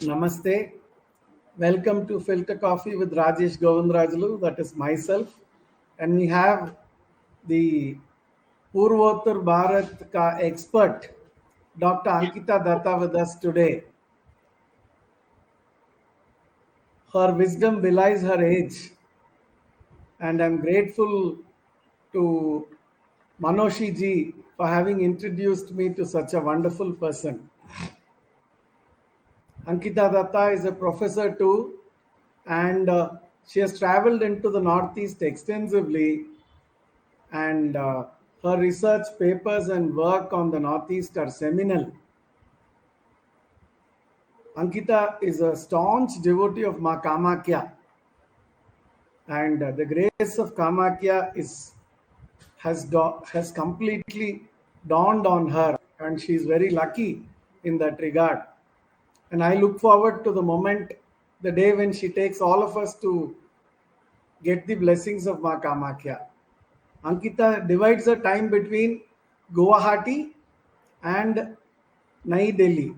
Namaste. Welcome to Filter Coffee with Rajesh Govindarajulu. That is myself. And we have the Purvottar Bharat ka expert, Dr. Ankita Dutta, with us today. Her wisdom belies her age. And I'm grateful to Manoshi ji for having introduced me to such a wonderful person. Ankita Datta is a professor too, and she has traveled into the Northeast extensively. And her research papers and work on the Northeast are seminal. Ankita is a staunch devotee of Ma Kamakya, and the grace of Kamakya has completely dawned on her, and she is very lucky in that regard. And I look forward to the moment, the day when she takes all of us to get the blessings of Ma Kamakya. Ankita divides her time between Guwahati and Nai Delhi.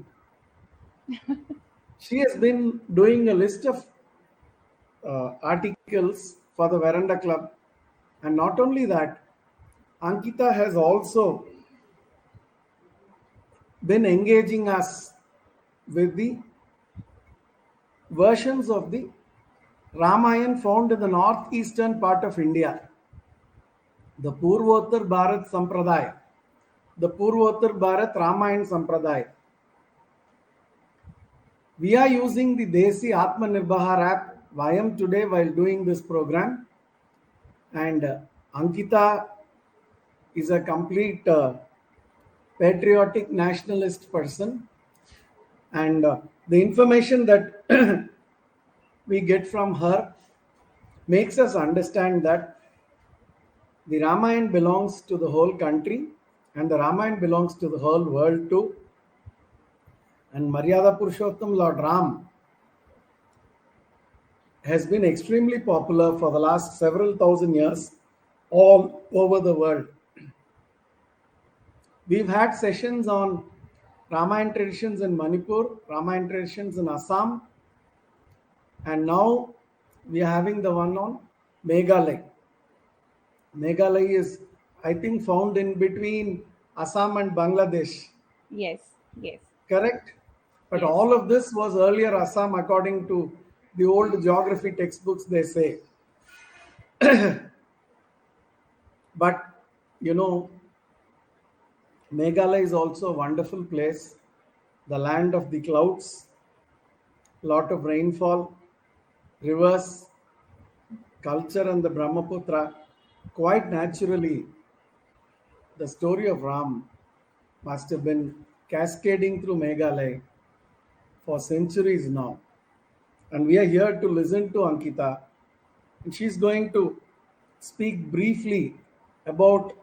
She has been doing a list of articles for the Verandah Club. And not only that, Ankita has also been engaging us with the versions of the Ramayana found in the northeastern part of India, the Purvottar Bharat Sampradaya, the Purvottar Bharat Ramayana Sampradaya. We are using the Desi Atmanirbhar app Vayam today while doing this program, and Ankita is a complete patriotic nationalist person, and the information that we get from her makes us understand that the Ramayana belongs to the whole country and the Ramayana belongs to the whole world too. And Maryada Purushottam Lord Ram has been extremely popular for the last several thousand years all over the world. We've had sessions on Ramayana traditions in Manipur, Ramayana traditions in Assam, and now we are having the one on Meghalaya. Meghalaya is, I think, found in between Assam and Bangladesh. Yes, yes, Correct? But yes. all of this was earlier Assam according to the old geography textbooks, they say. But, you know, Meghalaya is also a wonderful place, the land of the clouds, lot of rainfall, rivers, culture, and the Brahmaputra. Quite naturally, the story of Ram must have been cascading through Meghalaya for centuries now. And we are here to listen to Ankita. And she's going to speak briefly about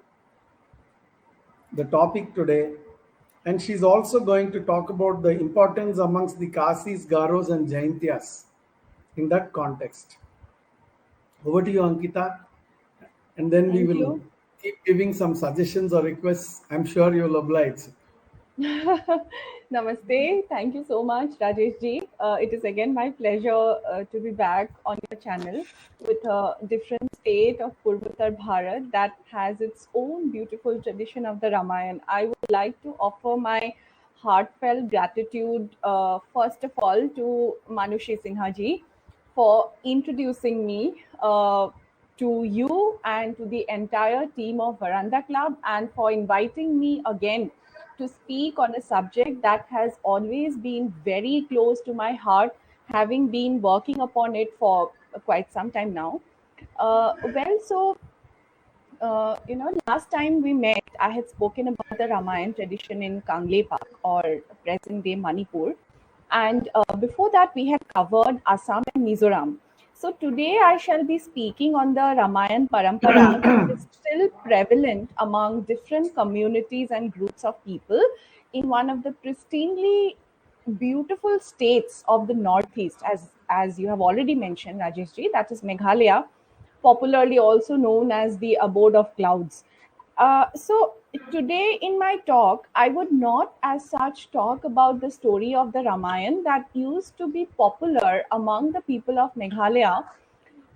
the topic today. And she's also going to talk about the importance amongst the Kasis, Garos, and Jaintias in that context. Over to you, Ankita. And then we Thank will you. keep giving some suggestions or requests. I'm sure you'll oblige. Namaste. Thank you so much, Rajesh ji. It is again my pleasure to be back on your channel with a different state of Purvottar Bharat that has its own beautiful tradition of the Ramayana. I would like to offer my heartfelt gratitude, first of all, to Manushi Sinha ji for introducing me to you and to the entire team of Verandah Club, and for inviting me again to speak on a subject that has always been very close to my heart, having been working upon it for quite some time now. Last time we met, I had spoken about the Ramayana tradition in Kangle Park, or present day Manipur. And before that, we had covered Assam and Mizoram. So today I shall be speaking on the Ramayana Parampara that is still prevalent among different communities and groups of people in one of the pristinely beautiful states of the Northeast, as you have already mentioned, Rajesh ji, that is Meghalaya, popularly also known as the abode of clouds. So today in my talk, I would not as such talk about the story of the Ramayana that used to be popular among the people of Meghalaya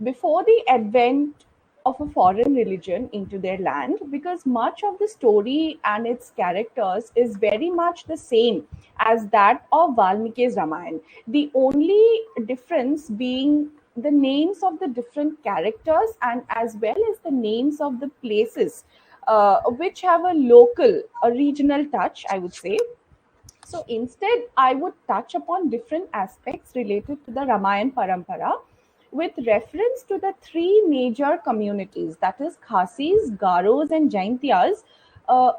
before the advent of a foreign religion into their land, because much of the story and its characters is very much the same as that of Valmiki's Ramayana. The only difference being the names of the different characters and as well as the names of the places, which have a regional touch, I would say. So instead, I would touch upon different aspects related to the Ramayana Parampara with reference to the three major communities, that is Khasis, Garos, and Jaintias,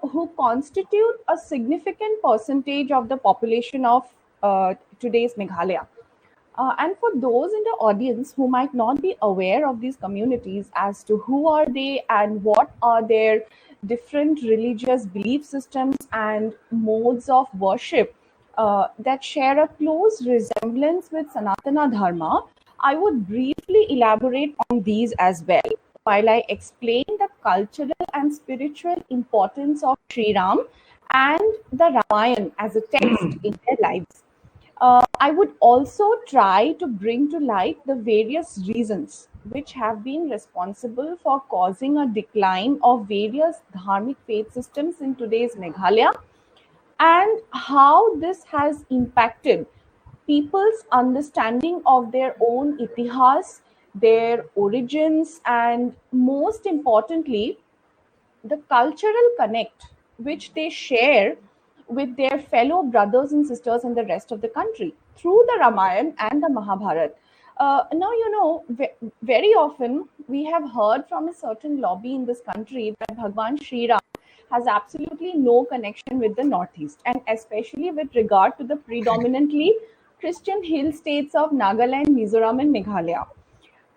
who constitute a significant percentage of the population of today's Meghalaya. And for those in the audience who might not be aware of these communities as to who are they and what are their different religious belief systems and modes of worship that share a close resemblance with Sanatana Dharma, I would briefly elaborate on these as well, while I explain the cultural and spiritual importance of Sri Ram and the Ramayana as a text in their lives. I would also try to bring to light the various reasons which have been responsible for causing a decline of various dharmic faith systems in today's Meghalaya, and how this has impacted people's understanding of their own itihas, their origins, and most importantly, the cultural connect which they share with their fellow brothers and sisters in the rest of the country through the Ramayana and the Mahabharata. Now, very often we have heard from a certain lobby in this country that Bhagwan Sri Ram has absolutely no connection with the Northeast, and especially with regard to the predominantly Christian hill states of Nagaland, Mizoram, and Meghalaya.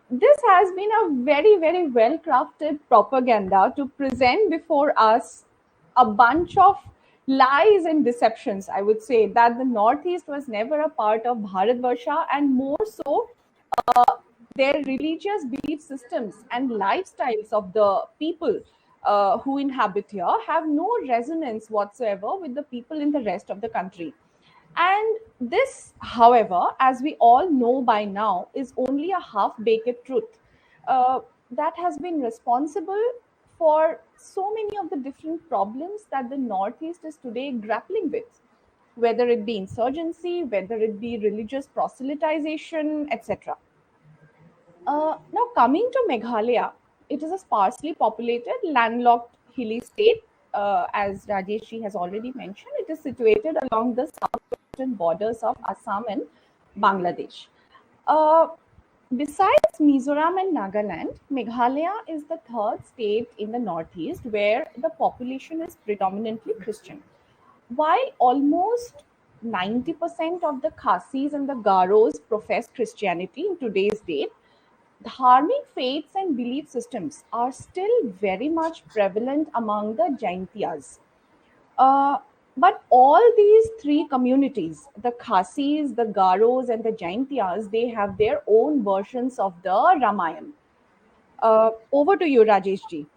This has been a very, very well crafted propaganda to present before us a bunch of lies and deceptions. I would say that the Northeast was never a part of Bharatvarsha, and more so, their religious belief systems and lifestyles of the people who inhabit here have no resonance whatsoever with the people in the rest of the country. And this, however, as we all know by now, is only a half baked truth that has been responsible for so many of the different problems that the Northeast is today grappling with, whether it be insurgency, whether it be religious proselytization, etc. Now, coming to Meghalaya, it is a sparsely populated, landlocked, hilly state. As Rajesh ji has already mentioned, it is situated along the southwestern borders of Assam and Bangladesh. Uh, Besides Mizoram and Nagaland, Meghalaya is the third state in the northeast where the population is predominantly Christian. While almost 90% of the Khasis and the Garos profess Christianity in today's date, dharmic faiths and belief systems are still very much prevalent among the Jaintiyas. Uh, but all these three communities, the Khasis, the Garos, and the Jaintiyas, they have their own versions of the Ramayana. Over to you, Rajesh ji.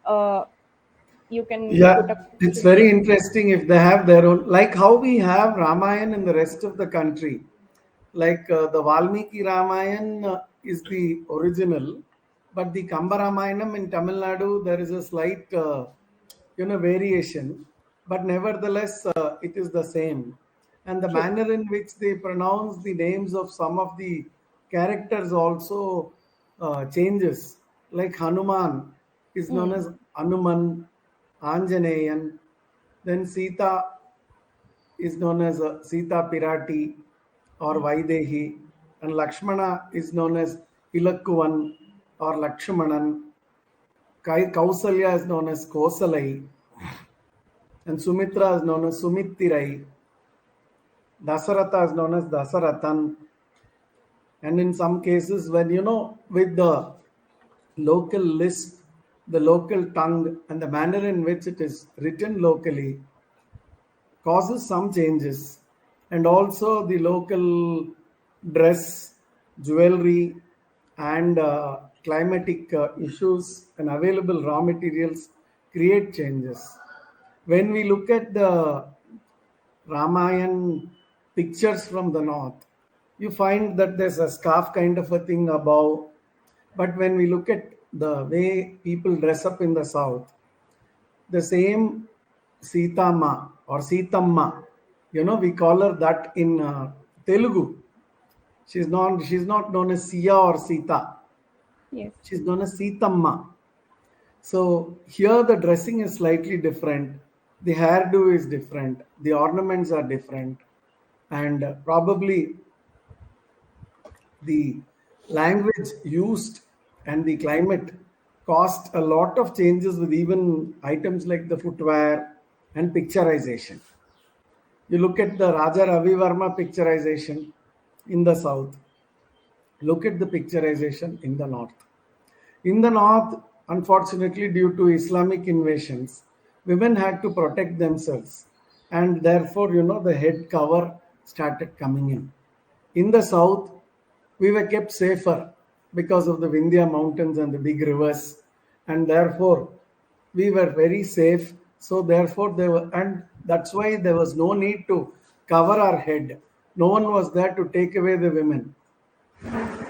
Uh, you can put Yeah, a it's question very here. interesting if they have their own, like how we have Ramayana in the rest of the country. Like the Valmiki Ramayana is the original, but the Kamba Ramayanam in Tamil Nadu, there is a slight, variation, but nevertheless, it is the same. And the True. manner in which they pronounce the names of some of the characters also changes. Like Hanuman is known Hmm. as Anuman, Anjaneyan. Then Sita is known as Sita Pirati or Vaidehi, and Lakshmana is known as Ilakkuvan or Lakshmanan. Kausalya is known as Kosalai, and Sumitra is known as Sumittirai. Dasaratha is known as Dasaratan, and in some cases, when with the local list, the local tongue, and the manner in which it is written locally, causes some changes, and also the local dress, jewelry, and climatic issues and available raw materials create changes. When we look at the Ramayana pictures from the north, you find that there's a scarf kind of a thing above. But when we look at the way people dress up in the south, the same Sitama or Sitamma, we call her that in Telugu. She's not known as Siya or Sita. Yes. She's known as Sitamma. So here the dressing is slightly different. The hairdo is different. The ornaments are different. And probably the language used and the climate caused a lot of changes with even items like the footwear and picturization. You look at the Raja Ravi Varma picturization in the south, look at the picturization in the north. In the north, unfortunately, due to Islamic invasions, women had to protect themselves, and therefore, the head cover started coming in. In the south, we were kept safer because of the Vindhya mountains and the big rivers, and therefore, we were very safe. So, therefore, and that's why there was no need to cover our head. No one was there to take away the women.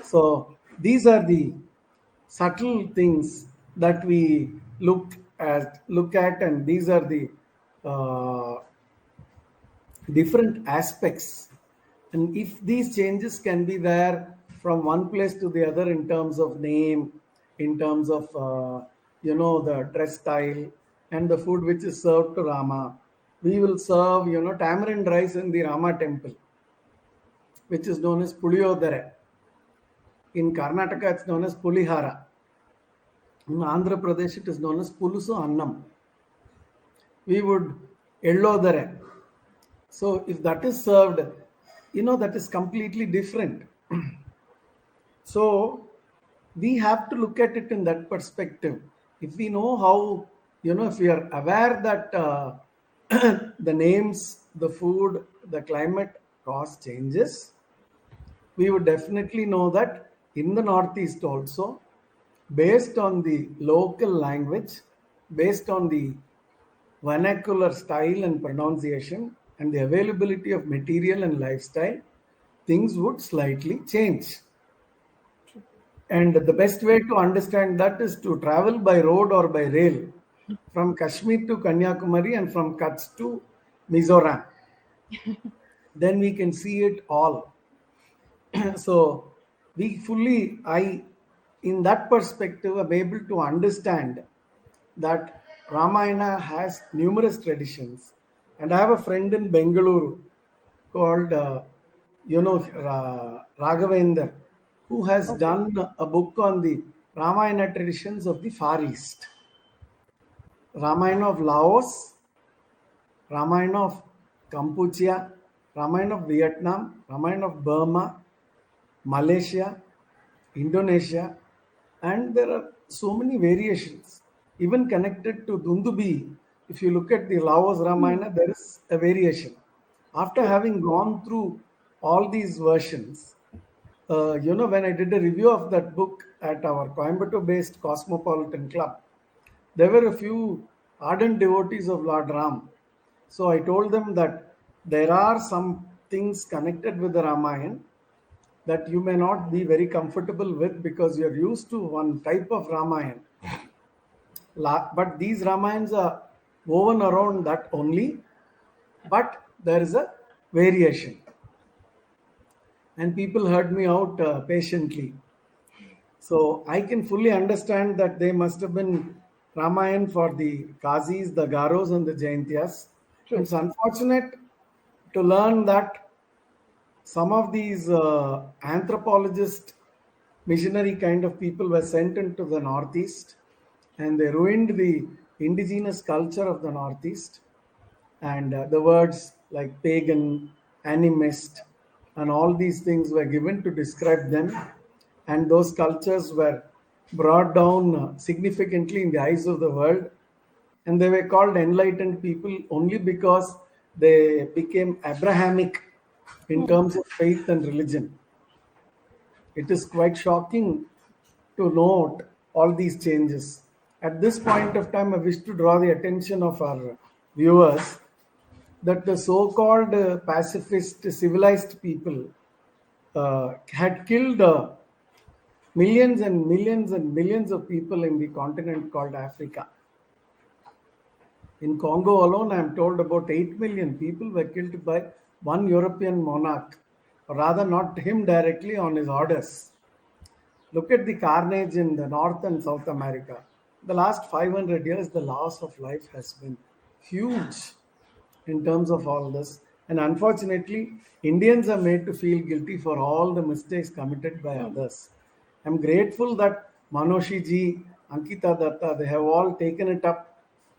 So, these are the subtle things that we look at, and these are the uh, different aspects. And if these changes can be there from one place to the other in terms of name, in terms of the dress style and the food which is served to Rama, we will serve tamarind rice in the Rama temple, which is known as Puliyodare. In Karnataka, it's known as Pulihara. In Andhra Pradesh, it is known as Pulusu Annam. We would Ellodare. So if that is served, that is completely different. So we have to look at it in that perspective. If we know how, if we are aware that the names, the food, the climate cause changes, we would definitely know that in the Northeast also, based on the local language, based on the vernacular style and pronunciation, and the availability of material and lifestyle, things would slightly change. And the best way to understand that is to travel by road or by rail from Kashmir to Kanyakumari and from Kutch to Mizoram. Then we can see it all. So in that perspective, I'm able to understand that Ramayana has numerous traditions. And I have a friend in Bengaluru called, Raghavendra, who has Okay. done a book on the Ramayana traditions of the Far East. Ramayana of Laos, Ramayana of Cambodia, Ramayana of Vietnam, Ramayana of Burma, Malaysia, Indonesia, and there are so many variations. Even connected to Dundubi, if you look at the Laos Hmm. Ramayana, there is a variation. After True. having gone through all these versions, when I did a review of that book at our Coimbatore based Cosmopolitan Club, there were a few ardent devotees of Lord Ram. So I told them that there are some things connected with the Ramayana that you may not be very comfortable with because you're used to one type of Ramayana. But these Ramayans are woven around that only, but there is a variation. And people heard me out patiently. So I can fully understand that they must have been Ramayan for the Kazis, the Garos, and the Jaintias. And True. it's unfortunate to learn that some of these anthropologist, missionary kind of people were sent into the Northeast and they ruined the indigenous culture of the Northeast. And the words like pagan, animist, and all these things were given to describe them. And those cultures were brought down significantly in the eyes of the world. And they were called enlightened people only because they became Abrahamic in Hmm. terms of faith and religion. It is quite shocking to note all these changes. At this point of time, I wish to draw the attention of our viewers that the so-called pacifist civilized people had killed millions and millions and millions of people in the continent called Africa. In Congo alone, I am told about 8 million people were killed by one European monarch, or rather, not him directly, on his orders. Look at the carnage in the North and South America. The last 500 years, the loss of life has been huge in terms of all this. And unfortunately, Indians are made to feel guilty for all the mistakes committed by Hmm. others. I'm grateful that Manoshi ji, Ankita Datta, they have all taken it up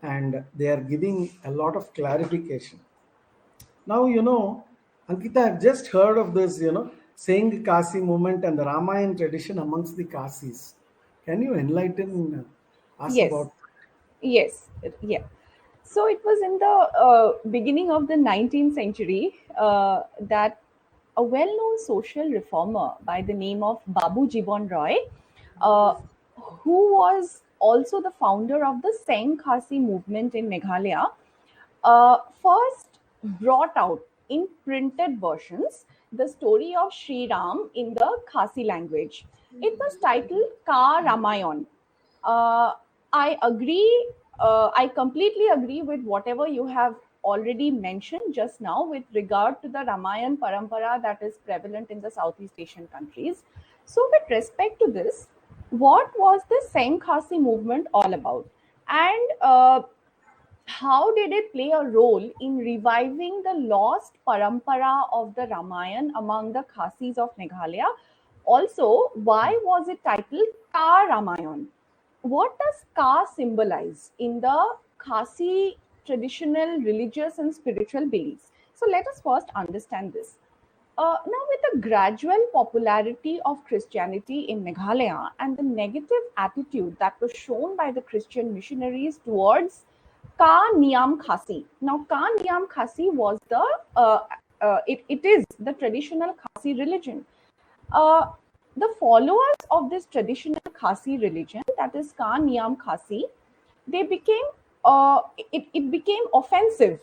and they are giving a lot of clarification. Now, Ankita, I've just heard of this, saying Kasi movement and the Ramayana tradition amongst the Kasis. Can you enlighten us Yes. about? Yes, yeah. So it was in the beginning of the 19th century that a well-known social reformer by the name of Babu Jibon Roy, uh, who was also the founder of the Seng Khasi movement in Meghalaya, first brought out in printed versions the story of Sri Ram in the Khasi language. It was titled Ka Ramayan. uh, I agree. I completely agree with whatever you have already mentioned just now with regard to the Ramayan parampara that is prevalent in the Southeast Asian countries. So, with respect to this, what was the Senkhasi movement all about? And how did it play a role in reviving the lost parampara of the Ramayana among the Khasis of Meghalaya? Also, why was it titled Ka Ramayan? What does Ka symbolize in the Khasi traditional religious and spiritual beliefs? So, let us first understand this. Now, with the gradual popularity of Christianity in Meghalaya and the negative attitude that was shown by the Christian missionaries towards Ka Niam Khasi. Now, Ka Niam Khasi was it is the traditional Khasi religion. Uh, the followers of this traditional Khasi religion, that is Ka Niam Khasi, they became it became offensive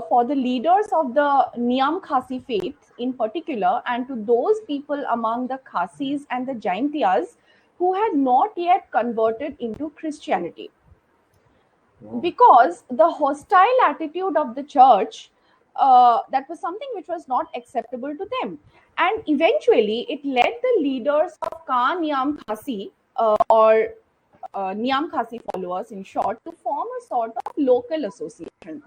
for the leaders of the Niam Khasi faith in particular, and to those people among the Khasis and the Jaintiyas who had not yet converted into Christianity, because the hostile attitude of the church, that was something which was not acceptable to them, and eventually it led the leaders of Ka Niam Khasi, or Niam Khasi followers in short, to form a sort of local association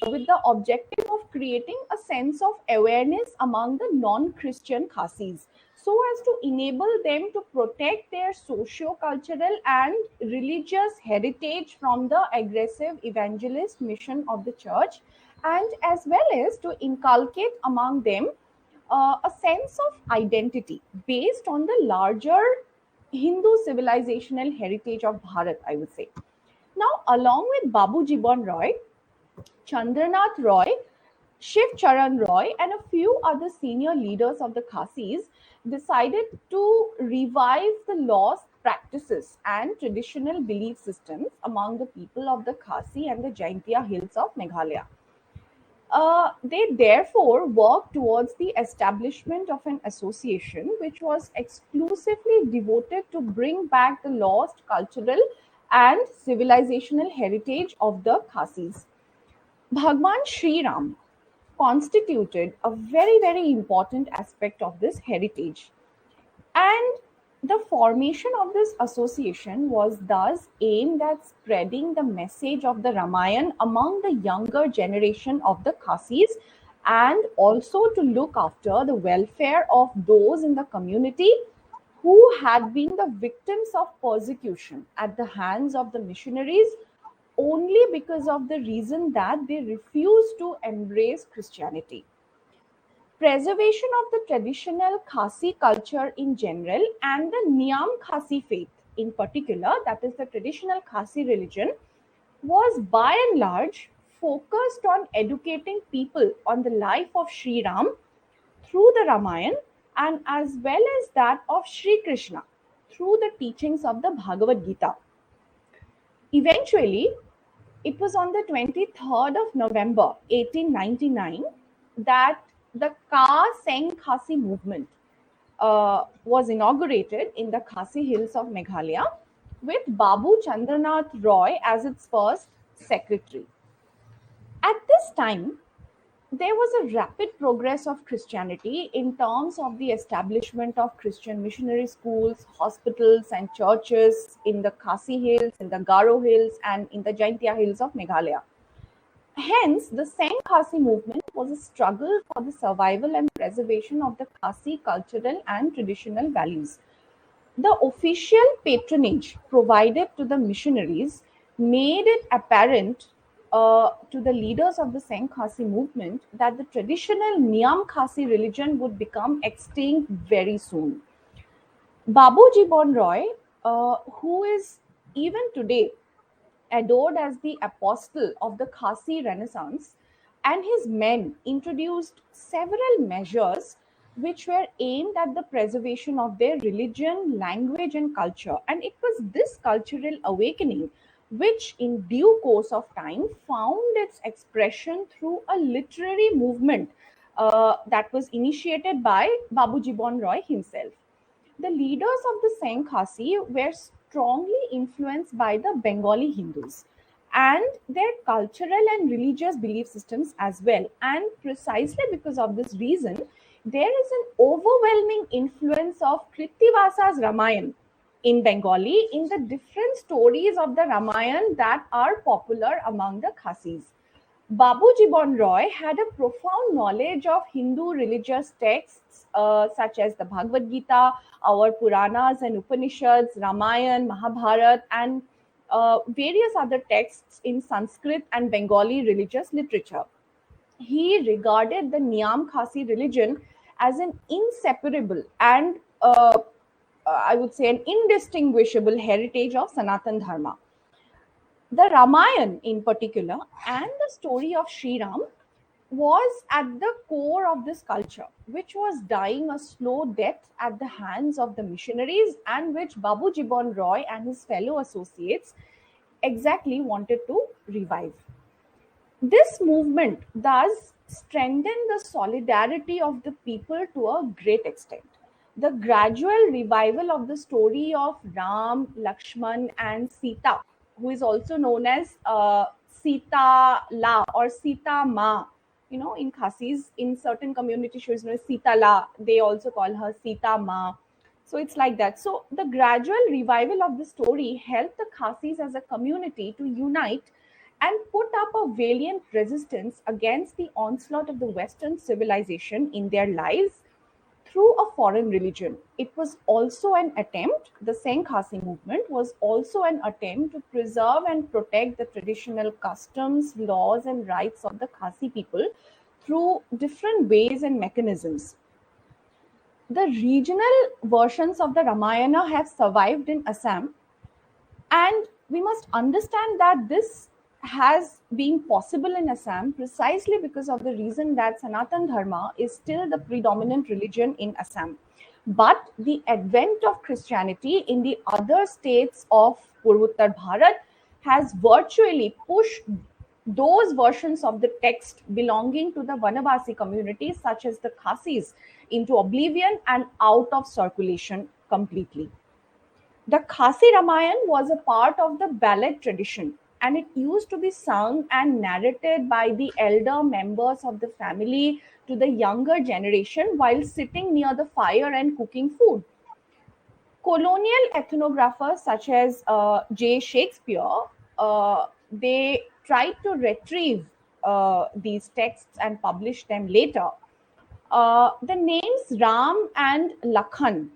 with the objective of creating a sense of awareness among the non-Christian Khasis, so as to enable them to protect their socio-cultural and religious heritage from the aggressive evangelist mission of the church, and as well as to inculcate among them a sense of identity based on the larger Hindu civilizational heritage of Bharat, I would say. Now, along with Babu Jibon Roy, Chandranath Roy, Shiv Charan Roy, and a few other senior leaders of the Khasis decided to revive the lost practices and traditional belief systems among the people of the Khasi and the Jaintia hills of Meghalaya. They therefore worked towards the establishment of an association which was exclusively devoted to bring back the lost cultural and civilizational heritage of the Khasis. Bhagwan Sri Ram constituted a very, very important aspect of this heritage. And the formation of this association was thus aimed at spreading the message of the Ramayana among the younger generation of the Khasis, and also to look after the welfare of those in the community who had been the victims of persecution at the hands of the missionaries only because of the reason that they refused to embrace Christianity. Preservation of the traditional Khasi culture in general and the Niam Khasi faith in particular, that is the traditional Khasi religion, was by and large focused on educating people on the life of Sri Ram through the Ramayana, and as well as that of Sri Krishna through the teachings of the Bhagavad Gita. Eventually, it was on the 23rd of November 1899 that the Ka Seng Khasi movement was inaugurated in the Khasi Hills of Meghalaya with Babu Chandranath Roy as its first secretary. At this time, there was a rapid progress of Christianity in terms of the establishment of Christian missionary schools, hospitals, and churches in the Khasi Hills, in the Garo Hills, and in the Jaintia Hills of Meghalaya. Hence, the Seng Khasi movement was a struggle for the survival and preservation of the Khasi cultural and traditional values. The official patronage provided to the missionaries made it apparent to the leaders of the Seng Khasi movement that the traditional Niam Khasi religion would become extinct very soon. Babu Jibon Roy, who is even today adored as the apostle of the Khasi Renaissance, and his men introduced several measures which were aimed at the preservation of their religion, language, and culture. And it was this cultural awakening which, in due course of time, found its expression through a literary movement that was initiated by Babu Jibon Roy himself. The leaders of the Seng Khasi were strongly influenced by the Bengali Hindus and their cultural and religious belief systems as well. And precisely because of this reason, there is an overwhelming influence of Krittivasa's Ramayana in Bengali in the different stories of the Ramayana that are popular among the Khasis. Babu Jibon Roy had a profound knowledge of Hindu religious texts such as the Bhagavad Gita, our Puranas and Upanishads, Ramayana, Mahabharata, and various other texts in Sanskrit and Bengali religious literature. He regarded the Niam Khasi religion as an inseparable and I would say an indistinguishable heritage of Sanatan Dharma. The Ramayana, in particular, and the story of Sri Ram was at the core of this culture, which was dying a slow death at the hands of the missionaries, and which Babu Jibon Roy and his fellow associates exactly wanted to revive. This movement thus strengthened the solidarity of the people to a great extent. The gradual revival of the story of Ram, Lakshman, and Sita, who is also known as Sita La or Sita Ma, in Khasis, in certain community shows known as Sita La, they also call her Sita Ma. So it's like that. So the gradual revival of the story helped the Khasis as a community to unite and put up a valiant resistance against the onslaught of the Western civilization in their lives through a foreign religion. It was also an attempt, the Seng Khasi movement was also an attempt to preserve and protect the traditional customs, laws, and rights of the Khasi people through different ways and mechanisms. The regional versions of the Ramayana have survived in Assam, and we must understand that this has been possible in Assam precisely because of the reason that Sanatan Dharma is still the predominant religion in Assam. But the advent of Christianity in the other states of Purvottar Bharat has virtually pushed those versions of the text belonging to the Vanavasi communities, such as the Khasis, into oblivion and out of circulation completely. The Khasi Ramayana was a part of the ballad tradition, and it used to be sung and narrated by the elder members of the family to the younger generation while sitting near the fire and cooking food. Colonial ethnographers such as J. Shakespeare, they tried to retrieve these texts and publish them later. The names Ram and Lakhan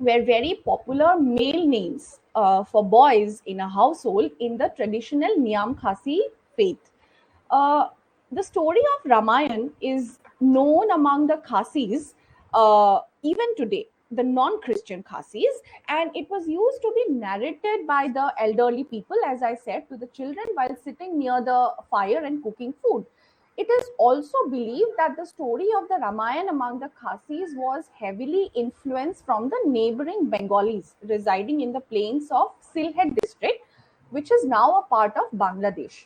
were very popular male names for boys in a household in the traditional Niam Khasi faith. Uh, the story of Ramayan is known among the Khasis even today, the non Christian Khasis, and it was used to be narrated by the elderly people, as I said, to the children while sitting near the fire and cooking food. It is also believed that the story of the Ramayana among the Khasis was heavily influenced from the neighboring Bengalis residing in the plains of Sylhet district, which is now a part of Bangladesh.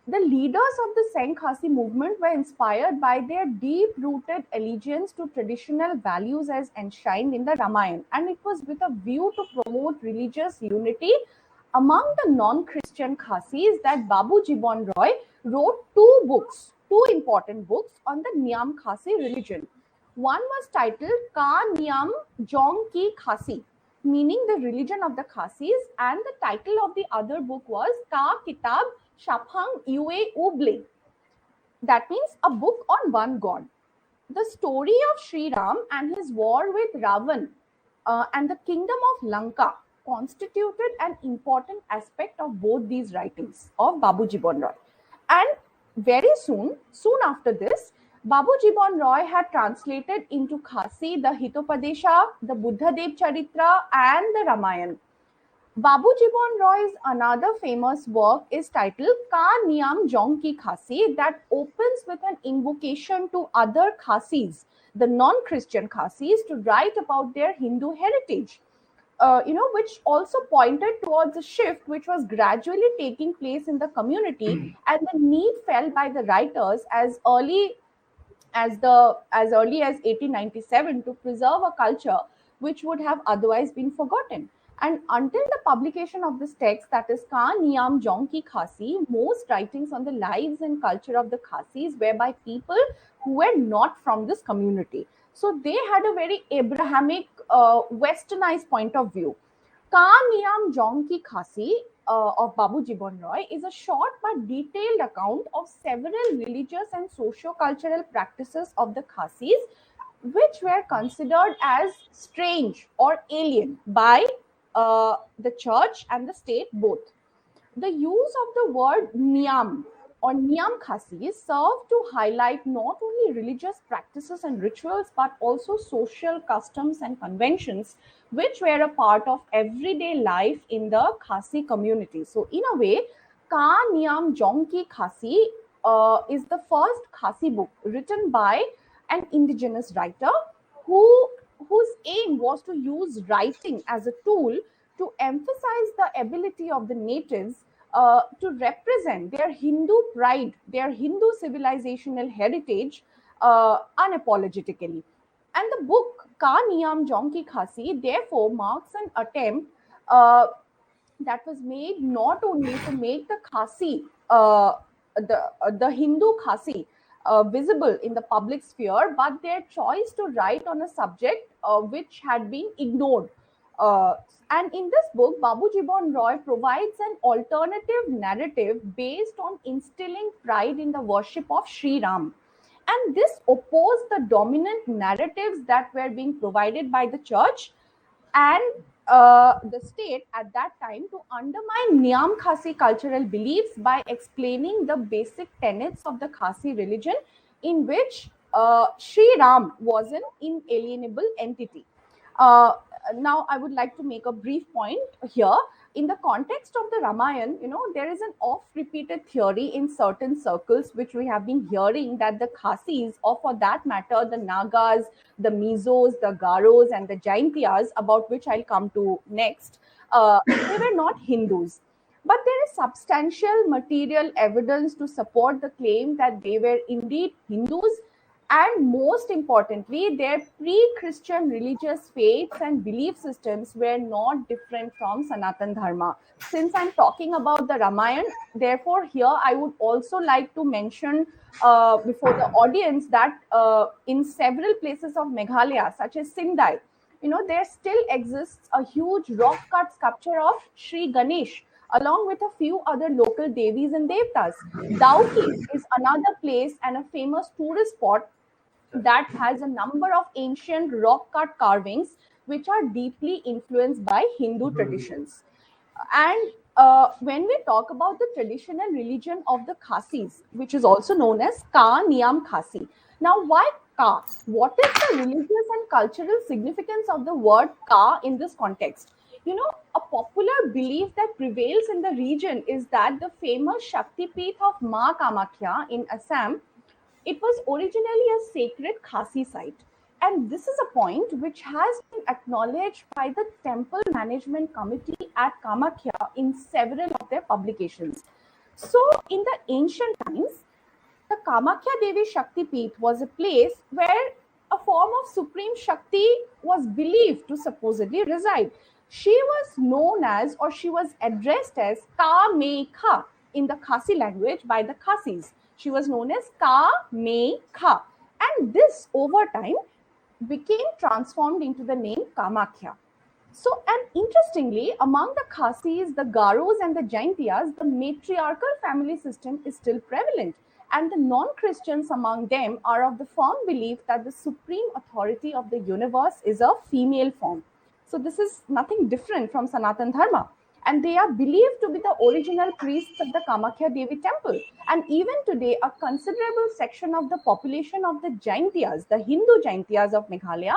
The leaders of the Senghasi movement were inspired by their deep rooted allegiance to traditional values as enshrined in the Ramayana, and it was with a view to promote religious unity among the non Christian Khasis that Babu Jibon Roy wrote two books, two important books on the Niam Khasi religion. One was titled Ka Niam Jong Ki Khasi, meaning the religion of the Khasis, and the title of the other book was Ka Kitab Shaphang Yue Uble. That means a book on one god. The story of Sri Ram and his war with Ravan and the kingdom of Lanka constituted an important aspect of both these writings of Babu Jibon Roy. And very soon after this, Babu Jibon Roy had translated into Khasi the Hitopadesha, the Buddha Dev Charitra, and the Ramayana. Babu Jibon Roy's another famous work is titled Ka Niyam Jong Ki Khasi, that opens with an invocation to other Khasis, the non-Christian Khasis, to write about their Hindu heritage. Which also pointed towards a shift which was gradually taking place in the community, and the need felt by the writers as early as 1897 to preserve a culture which would have otherwise been forgotten. And until the publication of this text, that is Ka Niyam Jong Khasi, most writings on the lives and culture of the Khasis were by people who were not from this community. So they had a very Abrahamic, westernized point of view. Ka Niyam Jong Ki Khasi of Babu Jibon Roy is a short but detailed account of several religious and socio-cultural practices of the Khasis, which were considered as strange or alien by the church and the state both. The use of the word niyam or niyam khasi served to highlight not only religious practices and rituals but also social customs and conventions which were a part of everyday life in the Khasi community. So, in a way, Ka Niyam Jongki Khasi is the first Khasi book written by an indigenous writer who whose aim was to use writing as a tool to emphasize the ability of the natives to represent their Hindu pride, their Hindu civilizational heritage unapologetically. And the book Ka Niyam Jongki Khasi therefore marks an attempt that was made not only to make the Khasi, the Hindu Khasi, visible in the public sphere, but their choice to write on a subject which had been ignored. Uh, and in this book, Babu Jibon Roy provides an alternative narrative based on instilling pride in the worship of Sri Ram. And this opposed the dominant narratives that were being provided by the church and the state at that time to undermine Niam Khasi cultural beliefs by explaining the basic tenets of the Khasi religion, in which Sri Ram was an inalienable entity. Uh, Now, I would like to make a brief point here. In the context of the Ramayana, there is an oft-repeated theory in certain circles which we have been hearing that the Khasis, or for that matter, the Nagas, the Mizos, the Garos, and the Jaintiyas, about which I'll come to next, they were not Hindus. But there is substantial material evidence to support the claim that they were indeed Hindus, and most importantly, their pre Christian religious faiths and belief systems were not different from Sanatan Dharma. Since I'm talking about the Ramayana, therefore, here I would also like to mention before the audience that in several places of Meghalaya, such as Sindai, there still exists a huge rock cut sculpture of Sri Ganesh, along with a few other local Devis and Devtas. Dauki is another place and a famous tourist spot that has a number of ancient rock cut carvings which are deeply influenced by Hindu traditions. And when we talk about the traditional religion of the Khasis, which is also known as Ka Niyam Khasi. Now, why Ka? What is the religious and cultural significance of the word Ka in this context? A popular belief that prevails in the region is that the famous Shakti Peeth of Ma Kamakhya in Assam, it was originally a sacred Khasi site. And this is a point which has been acknowledged by the Temple Management Committee at Kamakhya in several of their publications. So, in the ancient times, the Kamakhya Devi Shakti Peeth was a place where a form of supreme Shakti was believed to supposedly reside. She was known as, or she was addressed as Kamekha in the Khasi language by the Khasis. She was known as Kamekha. And this over time became transformed into the name Kamakhya. So, and interestingly, among the Khasis, the Garos, and the Jaintias, the matriarchal family system is still prevalent. And the non Christians among them are of the firm belief that the supreme authority of the universe is a female form. So, this is nothing different from Sanatan Dharma. And they are believed to be the original priests of the Kamakhya Devi temple. And even today, a considerable section of the population of the Jaintias, the Hindu Jaintias of Meghalaya,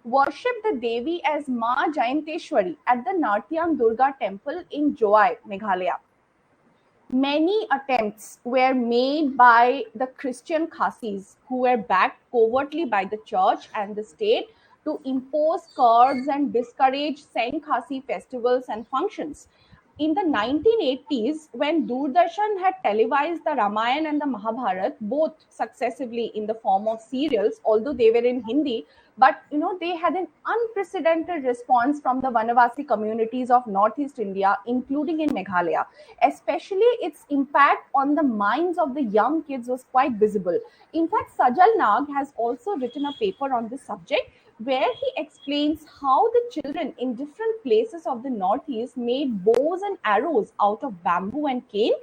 worship the Devi as Ma Jayanteshwari at the Nartyam Durga temple in Joai, Meghalaya. Many attempts were made by the Christian Khasis, who were backed covertly by the church and the state, to impose curbs and discourage Saint Khasi festivals and functions. In the 1980s, when Doordarshan had televised the Ramayana and the Mahabharata, both successively in the form of serials, although they were in Hindi, but they had an unprecedented response from the Vanavasi communities of Northeast India, including in Meghalaya. Especially its impact on the minds of the young kids was quite visible. In fact, Sajal Nag has also written a paper on this subject where he explains how the children in different places of the Northeast made bows and arrows out of bamboo and cane,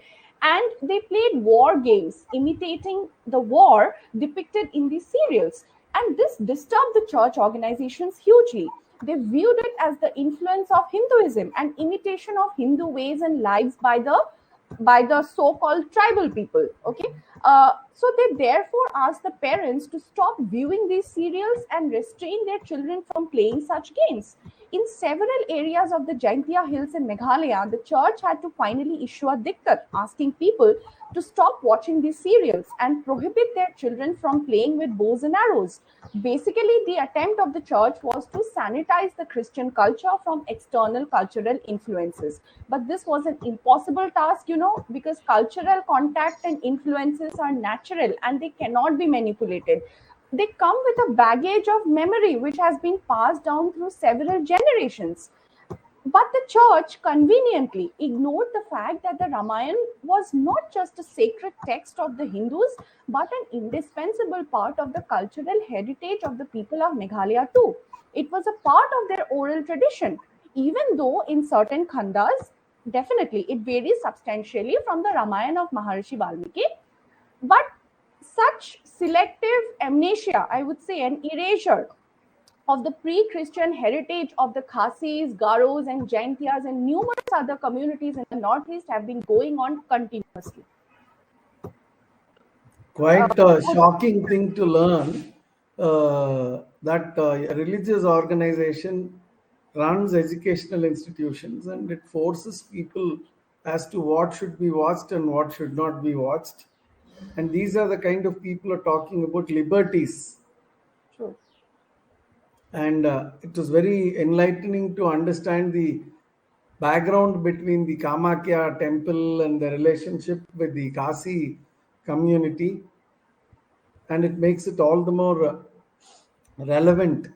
and they played war games imitating the war depicted in these serials. And this disturbed the church organizations hugely. They viewed it as the influence of Hinduism and imitation of Hindu ways and lives by the so-called tribal people. Okay, so they therefore asked the parents to stop viewing these serials and restrain their children from playing such games. In several areas of the Jaintia Hills in Meghalaya, the church had to finally issue a diktat asking people to stop watching these serials and prohibit their children from playing with bows and arrows. Basically, the attempt of the church was to sanitize the Christian culture from external cultural influences. But this was an impossible task, because cultural contact and influences are natural and they cannot be manipulated. They come with a baggage of memory which has been passed down through several generations. But the church conveniently ignored the fact that the Ramayana was not just a sacred text of the Hindus, but an indispensable part of the cultural heritage of the people of Meghalaya too. It was a part of their oral tradition, even though in certain khandas, definitely it varies substantially from the Ramayana of Maharishi Valmiki. But such selective amnesia, I would say, an erasure of the pre-Christian heritage of the Khasis, Garos, and Jaintias, and numerous other communities in the Northeast have been going on continuously. Quite a shocking thing to learn that a religious organization runs educational institutions and it forces people as to what should be watched and what should not be watched. And these are the kind of people who are talking about liberties. True. And it was very enlightening to understand the background between the Kamakya temple and the relationship with the Kasi community, and it makes it all the more relevant.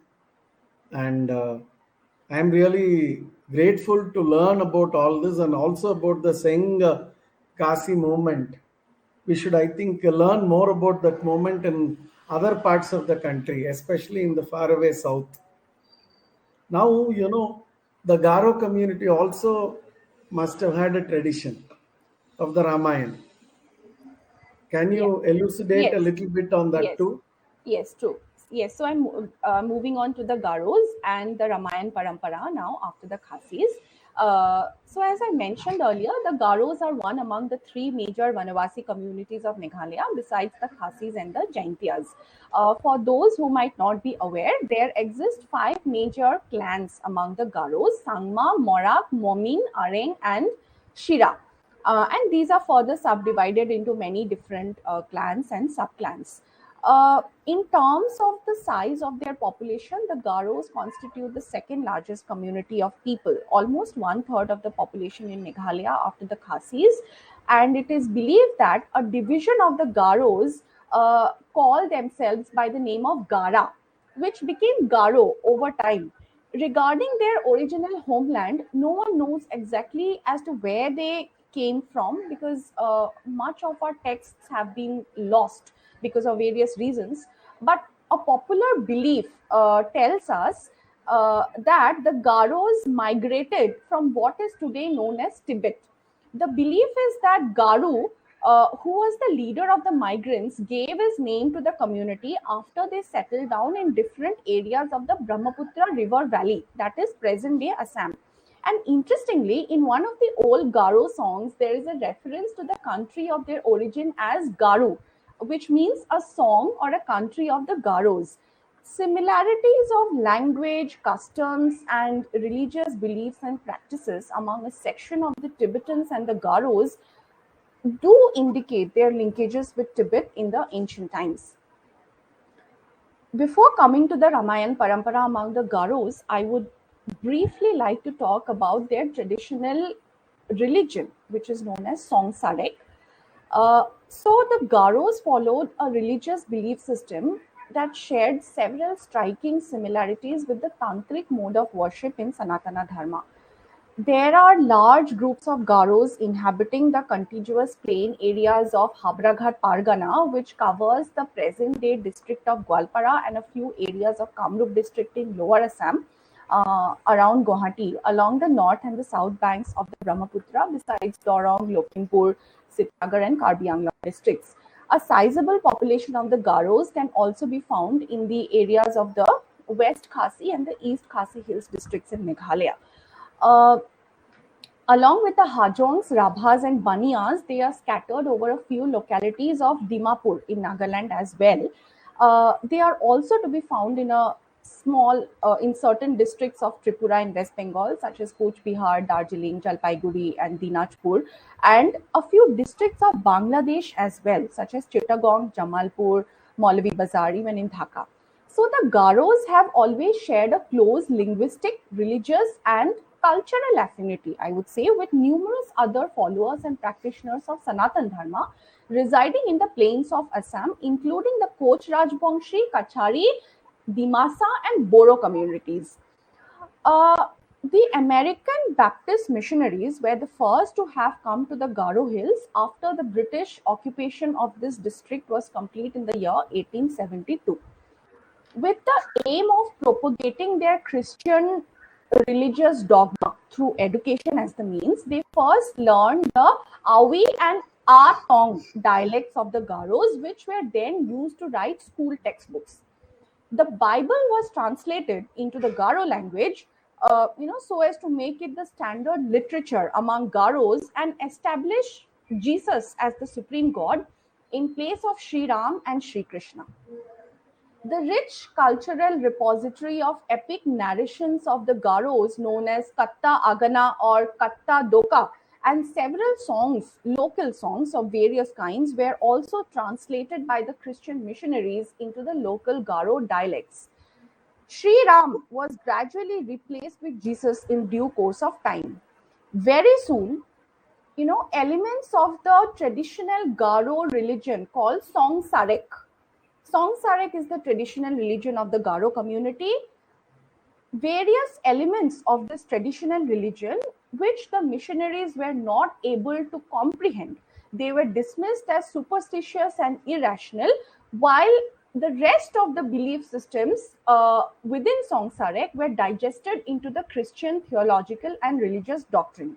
And I am really grateful to learn about all this and also about the Singh Kasi movement. We should, I think, learn more about that movement in other parts of the country, especially in the faraway south. Now, the Garo community also must have had a tradition of the Ramayana. Can Yes. you elucidate a Yes. little bit on that Yes. too? Yes, true. Yes, so I'm moving on to the Garos and the Ramayan Parampara now after the Khasis. So as I mentioned earlier, the Garos are one among the three major Vanavasi communities of Meghalaya besides the Khasis and the Jaintias. For those who might not be aware, there exist five major clans among the Garos: Sangma, Morak, Momin, Areng, and Shira. And these are further subdivided into many different clans and subclans. In terms of the size of their population, the Garos constitute the second largest community of people, almost one third of the population in Meghalaya after the Khasis. And it is believed that a division of the Garos call themselves by the name of Gara, which became Garo over time. Regarding their original homeland, no one knows exactly as to where they came from, because much of our texts have been lost because of various reasons. But a popular belief tells us that the Garos migrated from what is today known as Tibet. The belief is that Garu, who was the leader of the migrants, gave his name to the community after they settled down in different areas of the Brahmaputra River Valley, that is present day Assam. And interestingly, in one of the old Garo songs, there is a reference to the country of their origin as Garu, which means a song or a country of the Garos. Similarities of language, customs, and religious beliefs and practices among a section of the Tibetans and the Garos do indicate their linkages with Tibet in the ancient times. Before coming to the Ramayan Parampara among the Garos, I would briefly like to talk about their traditional religion, which is known as Song Sarek. So the Garos followed a religious belief system that shared several striking similarities with the tantric mode of worship in Sanatana Dharma. There are large groups of Garos inhabiting the contiguous plain areas of Habraghat Pargana, which covers the present day district of Gwalpara and a few areas of Kamrup district in Lower Assam, around Guwahati, along the north and the south banks of the Brahmaputra, besides Dorong, Lokhimpur, Sitagar, and Karbi Anglong districts. A sizable population of the Garos can also be found in the areas of the West Khasi and the East Khasi Hills districts in Meghalaya. Uh, Along with the Hajongs, Rabhas, and Baniyas, they are scattered over a few localities of Dimapur in Nagaland as well. They are also to be found in a in certain districts of Tripura in West Bengal, such as Coach Bihar, Darjeeling, Jalpaiguri, and Dinajpur, and a few districts of Bangladesh as well, such as Chittagong, Jamalpur, Maulavi Bazar, even in Dhaka. So the Garos have always shared a close linguistic, religious, and cultural affinity, I would say, with numerous other followers and practitioners of Sanatan Dharma residing in the plains of Assam, including the Koch Rajbongshi, Kachari, Dimasa, and Boro communities. Uh, the American Baptist missionaries were the first to have come to the Garo Hills after the British occupation of this district was complete in the year 1872. With the aim of propagating their Christian religious dogma through education as the means, they first learned the Awi and Atong dialects of the Garos, which were then used to write school textbooks. The Bible was translated into the Garo language, so as to make it the standard literature among Garos and establish Jesus as the supreme God in place of Sri Ram and Sri Krishna. The rich cultural repository of epic narrations of the Garos, known as Katta Agana or Katta Doka, and several songs, local songs of various kinds, were also translated by the Christian missionaries into the local Garo dialects. Sri Ram was gradually replaced with Jesus in due course of time. Very soon, elements of the traditional Garo religion called Song Sarek. Song Sarek is the traditional religion of the Garo community. Various elements of this traditional religion, which the missionaries were not able to comprehend, they were dismissed as superstitious and irrational, while the rest of the belief systems within Song Sarek were digested into the Christian theological and religious doctrine.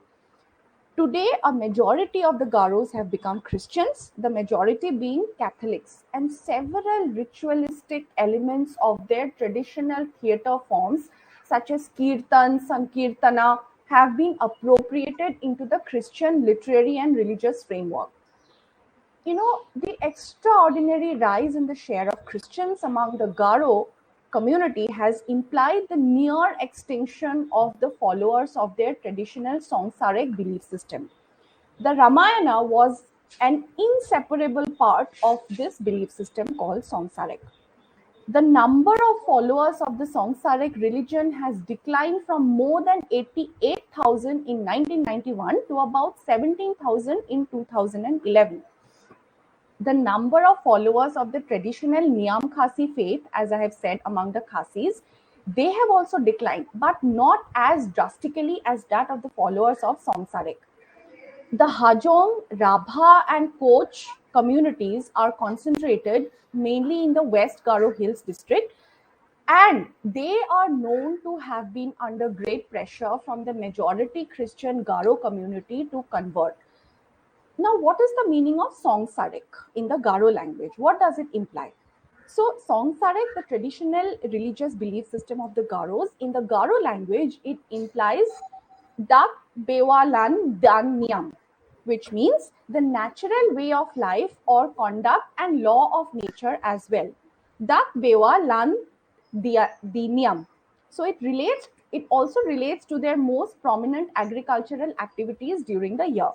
Today, a majority of the Garos have become Christians, the majority being Catholics, and several ritualistic elements of their traditional theatre forms, such as Kirtan, Sankirtana, have been appropriated into the Christian literary and religious framework. The extraordinary rise in the share of Christians among the Garo community has implied the near extinction of the followers of their traditional Songsarek belief system. The Ramayana was an inseparable part of this belief system called Songsarik. The number of followers of the Songsarik religion has declined from more than 88,000 in 1991 to about 17,000 in 2011. The number of followers of the traditional Niam Khasi faith, as I have said, among the Khasis, they have also declined, but not as drastically as that of the followers of Songsarik. The Hajong, Rabha, and Koch communities are concentrated mainly in the West Garo Hills district, and they are known to have been under great pressure from the majority Christian Garo community to convert. Now, what is the meaning of Song Sarik in the Garo language? What does it imply? So, Song Sarik, the traditional religious belief system of the Garos, in the Garo language, it implies Dak Bewa Lan Dan Niyam, which means the natural way of life or conduct and law of nature as well. Dak Bewa Lan Di Niyam. So it also relates to their most prominent agricultural activities during the year.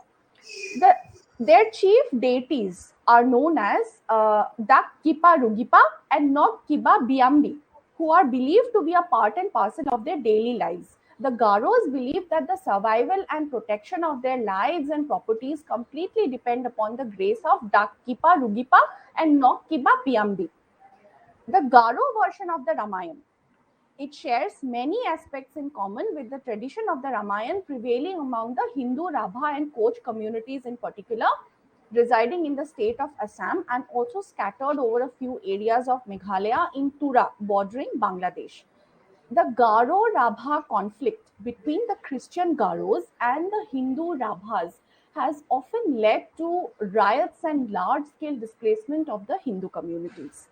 The, their chief deities are known as Dak Kipa Rugipa and Nok Kiba Biambi, who are believed to be a part and parcel of their daily lives. The Garos believe that the survival and protection of their lives and properties completely depend upon the grace of Dak Kipa Rugipa and Nok Kiba Biambi. The Garo version of the Ramayana, it shares many aspects in common with the tradition of the Ramayana prevailing among the Hindu, Rabha, and Koch communities in particular, residing in the state of Assam and also scattered over a few areas of Meghalaya in Tura, bordering Bangladesh. The Garo Rabha conflict between the Christian Garos and the Hindu Rabhas has often led to riots and large scale displacement of the Hindu communities.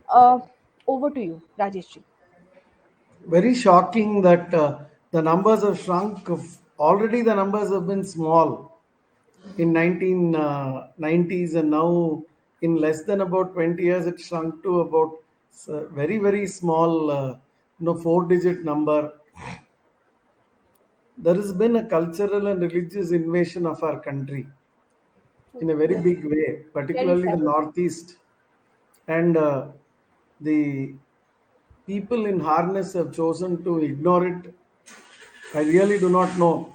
Uh, Over to you, Rajesh. Very shocking that the numbers have shrunk. Already the numbers have been small in 1990s, and now in less than about 20 years it shrunk to about very very small, 4-digit number. There has been a cultural and religious invasion of our country in a very big way, Very particularly the sad. northeast, and the people in harness have chosen to ignore it. I really do not know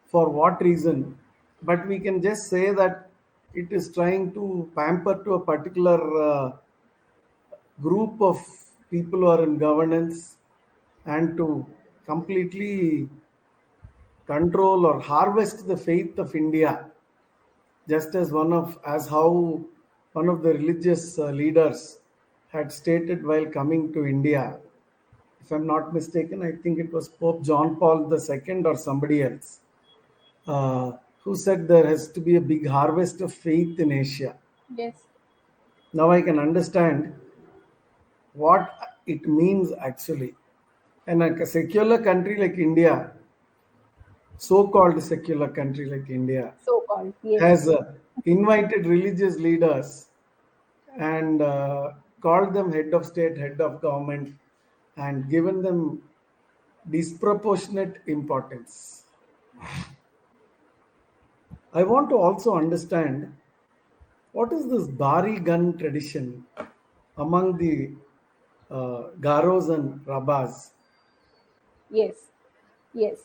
for what reason, but we can just say that it is trying to pamper to a particular group of people who are in governance, and to completely control or harvest the faith of India, just as how one of the religious leaders had stated while coming to India. If I'm not mistaken, I think it was Pope John Paul II or somebody else, uh, who said there has to be a big harvest of faith in Asia. Yes. Now I can understand what it means actually. And a secular country like India, so called secular country like India, So called, yes. has invited religious leaders and called them head of state, head of government, and given them disproportionate importance. I want to also understand what is this Bari gun tradition among the Garos and Rabas. Yes, yes.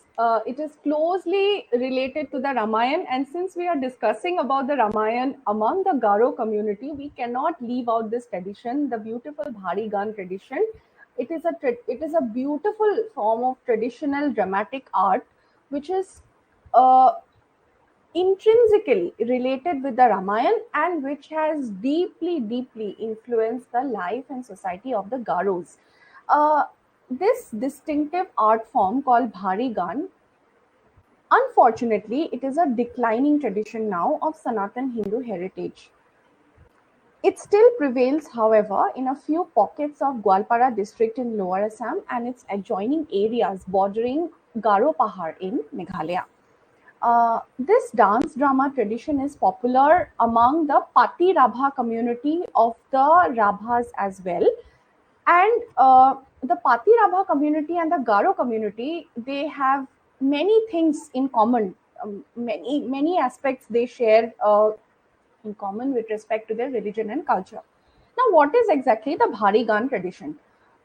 It is closely related to the Ramayana, and since we are discussing about the Ramayana among the Garo community, we cannot leave out this tradition, the beautiful Bhari Gan tradition. It is a beautiful form of traditional dramatic art, which is uh, intrinsically related with the Ramayana and which has deeply influenced the life and society of the Garos. Uh, this distinctive art form called Bhari Gan, unfortunately, it is a declining tradition now of Sanatan Hindu heritage. It still prevails, however, in a few pockets of Gwalpara district in Lower Assam and its adjoining areas bordering Garo Pahar in Meghalaya. This dance drama tradition is popular among the Pati Rabha community of the Rabhas as well. And the Pati Rabha community and the Garo community, they have many things in common many aspects they share in common with respect to their religion and culture. Now, what is exactly the Bhari Gan tradition?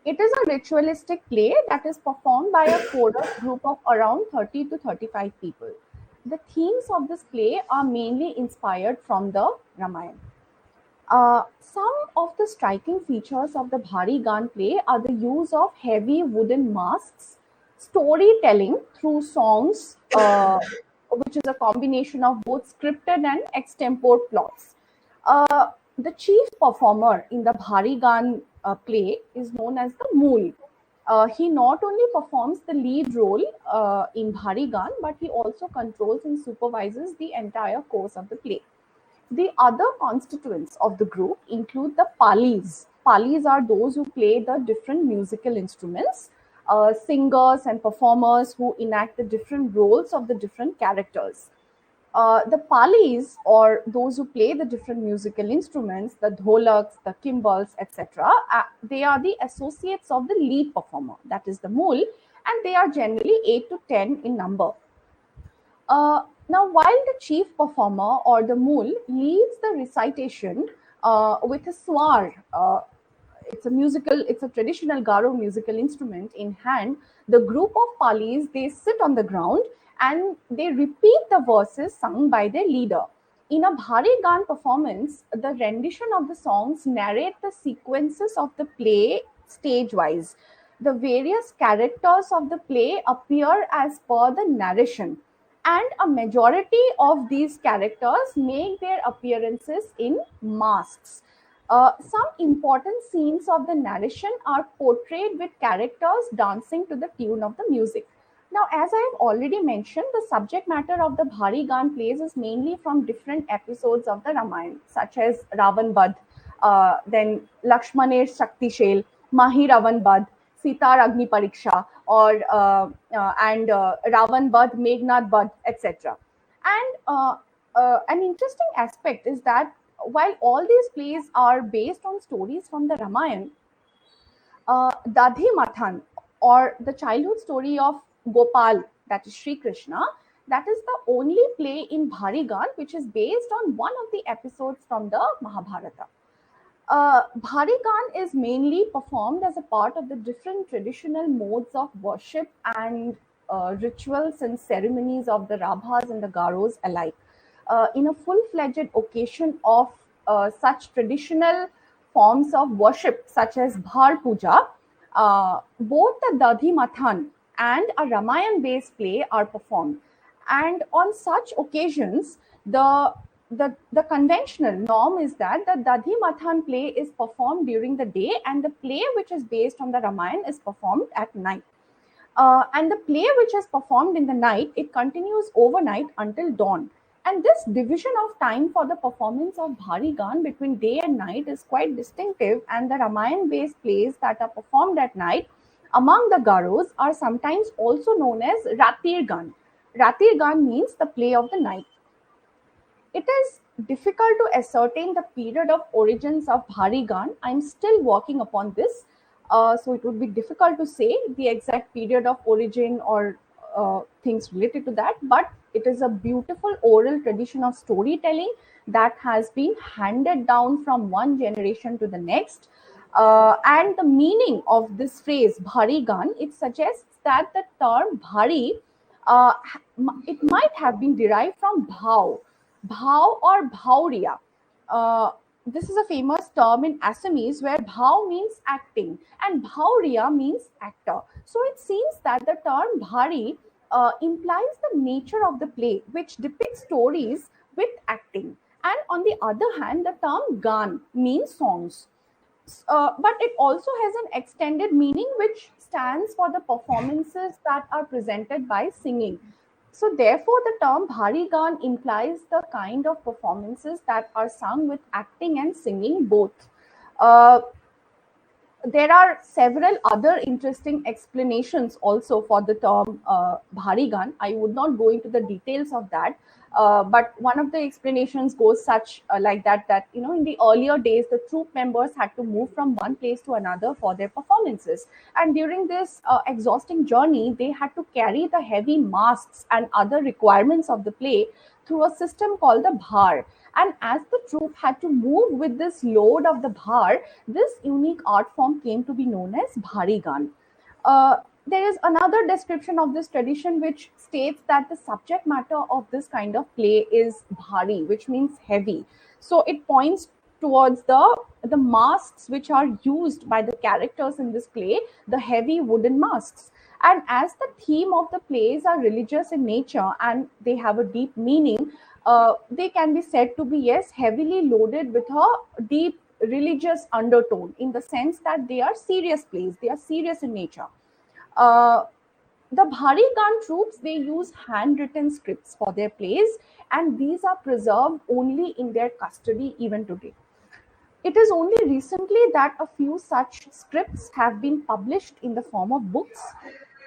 It is a ritualistic play that is performed by a chorus group of around 30 to 35 people. The themes of this play are mainly inspired from the Ramayana. Some of the striking features of the Bhari Gan play are the use of heavy wooden masks, storytelling through songs, which is a combination of both scripted and extempore plots. The chief performer in the Bhari Gan play is known as the Mool. He not only performs the lead role in Bhari Gan, but he also controls and supervises the entire course of the play. The other constituents of the group include the palis. Palis are those who play the different musical instruments, singers and performers who enact the different roles of the different characters. The palis, or those who play the different musical instruments, the dholaks, the kimbals, etc., they are the associates of the lead performer, that is the mool, and they are generally 8 to 10 in number. Now, while the chief performer or the mool leads the recitation with a swar, it's a traditional Garo musical instrument in hand. The group of Palis, they sit on the ground and they repeat the verses sung by their leader. In a Bhari Gan performance, the rendition of the songs narrate the sequences of the play stage wise. The various characters of the play appear as per the narration, and a majority of these characters make their appearances in masks. Some important scenes of the narration are portrayed with characters dancing to the tune of the music. Now, as I have already mentioned, the subject matter of the Bhari Gan plays is mainly from different episodes of the Ramayana, such as Ravan Badh, then Lakshmaner Shakti Shel, Mahi Ravan Badh, Sitar Agni Pariksha, or and Ravan Badh, Meghnad Badh, etc. And an interesting aspect is that while all these plays are based on stories from the Ramayana, Dadhi Mathan, or the childhood story of Gopal, that is Sri Krishna, that is the only play in Bharigan which is based on one of the episodes from the Mahabharata. Bharigan is mainly performed as a part of the different traditional modes of worship and rituals and ceremonies of the Rabhas and the Garos alike. In a full-fledged occasion of such traditional forms of worship, such as Bhar Puja, both the Dadhi Mathan and a Ramayan-based play are performed. And on such occasions, the conventional norm is that the Dadhi Mathan play is performed during the day, and the play which is based on the Ramayana is performed at night. And the play which is performed in the night, it continues overnight until dawn. And this division of time for the performance of Bhari Gan between day and night is quite distinctive, and the Ramayan-based plays that are performed at night among the Garos are sometimes also known as Ratir Gan. Ratir Gan means the play of the night. It is difficult to ascertain the period of origins of Bhari Gan. I'm still working upon this. So it would be difficult to say the exact period of origin or things related to that. But it is a beautiful oral tradition of storytelling that has been handed down from one generation to the next. And the meaning of this phrase, Bhari Gan, it suggests that the term Bhari, it might have been derived from Bhav, Bhav or Bhauriya. Uh, this is a famous term in Assamese where Bhav means acting and Bhauriya means actor. So it seems that the term Bhari implies the nature of the play, which depicts stories with acting. And on the other hand, the term Gan means songs. But it also has an extended meaning which stands for the performances that are presented by singing. So, therefore, the term Bhari Gan implies the kind of performances that are sung with acting and singing both. Uh, There are several other interesting explanations also for the term bhari gun. I would not go into the details of that, but one of the explanations goes such like that in the earlier days the troop members had to move from one place to another for their performances, and during this exhausting journey they had to carry the heavy masks and other requirements of the play through a system called the bhar. And as the troop had to move with this load of the bhar, this unique art form came to be known as bhari gan. There is another description of this tradition which states that the subject matter of this kind of play is bhari, which means heavy. So it points towards the masks which are used by the characters in this play, the heavy wooden masks. And as the theme of the plays are religious in nature and they have a deep meaning, they can be said to be, yes, heavily loaded with a deep religious undertone, in the sense that they are serious plays, they are serious in nature. uh, the Bhari Gan troops, they use handwritten scripts for their plays, and these are preserved only in their custody even today. It is only recently that a few such scripts have been published in the form of books.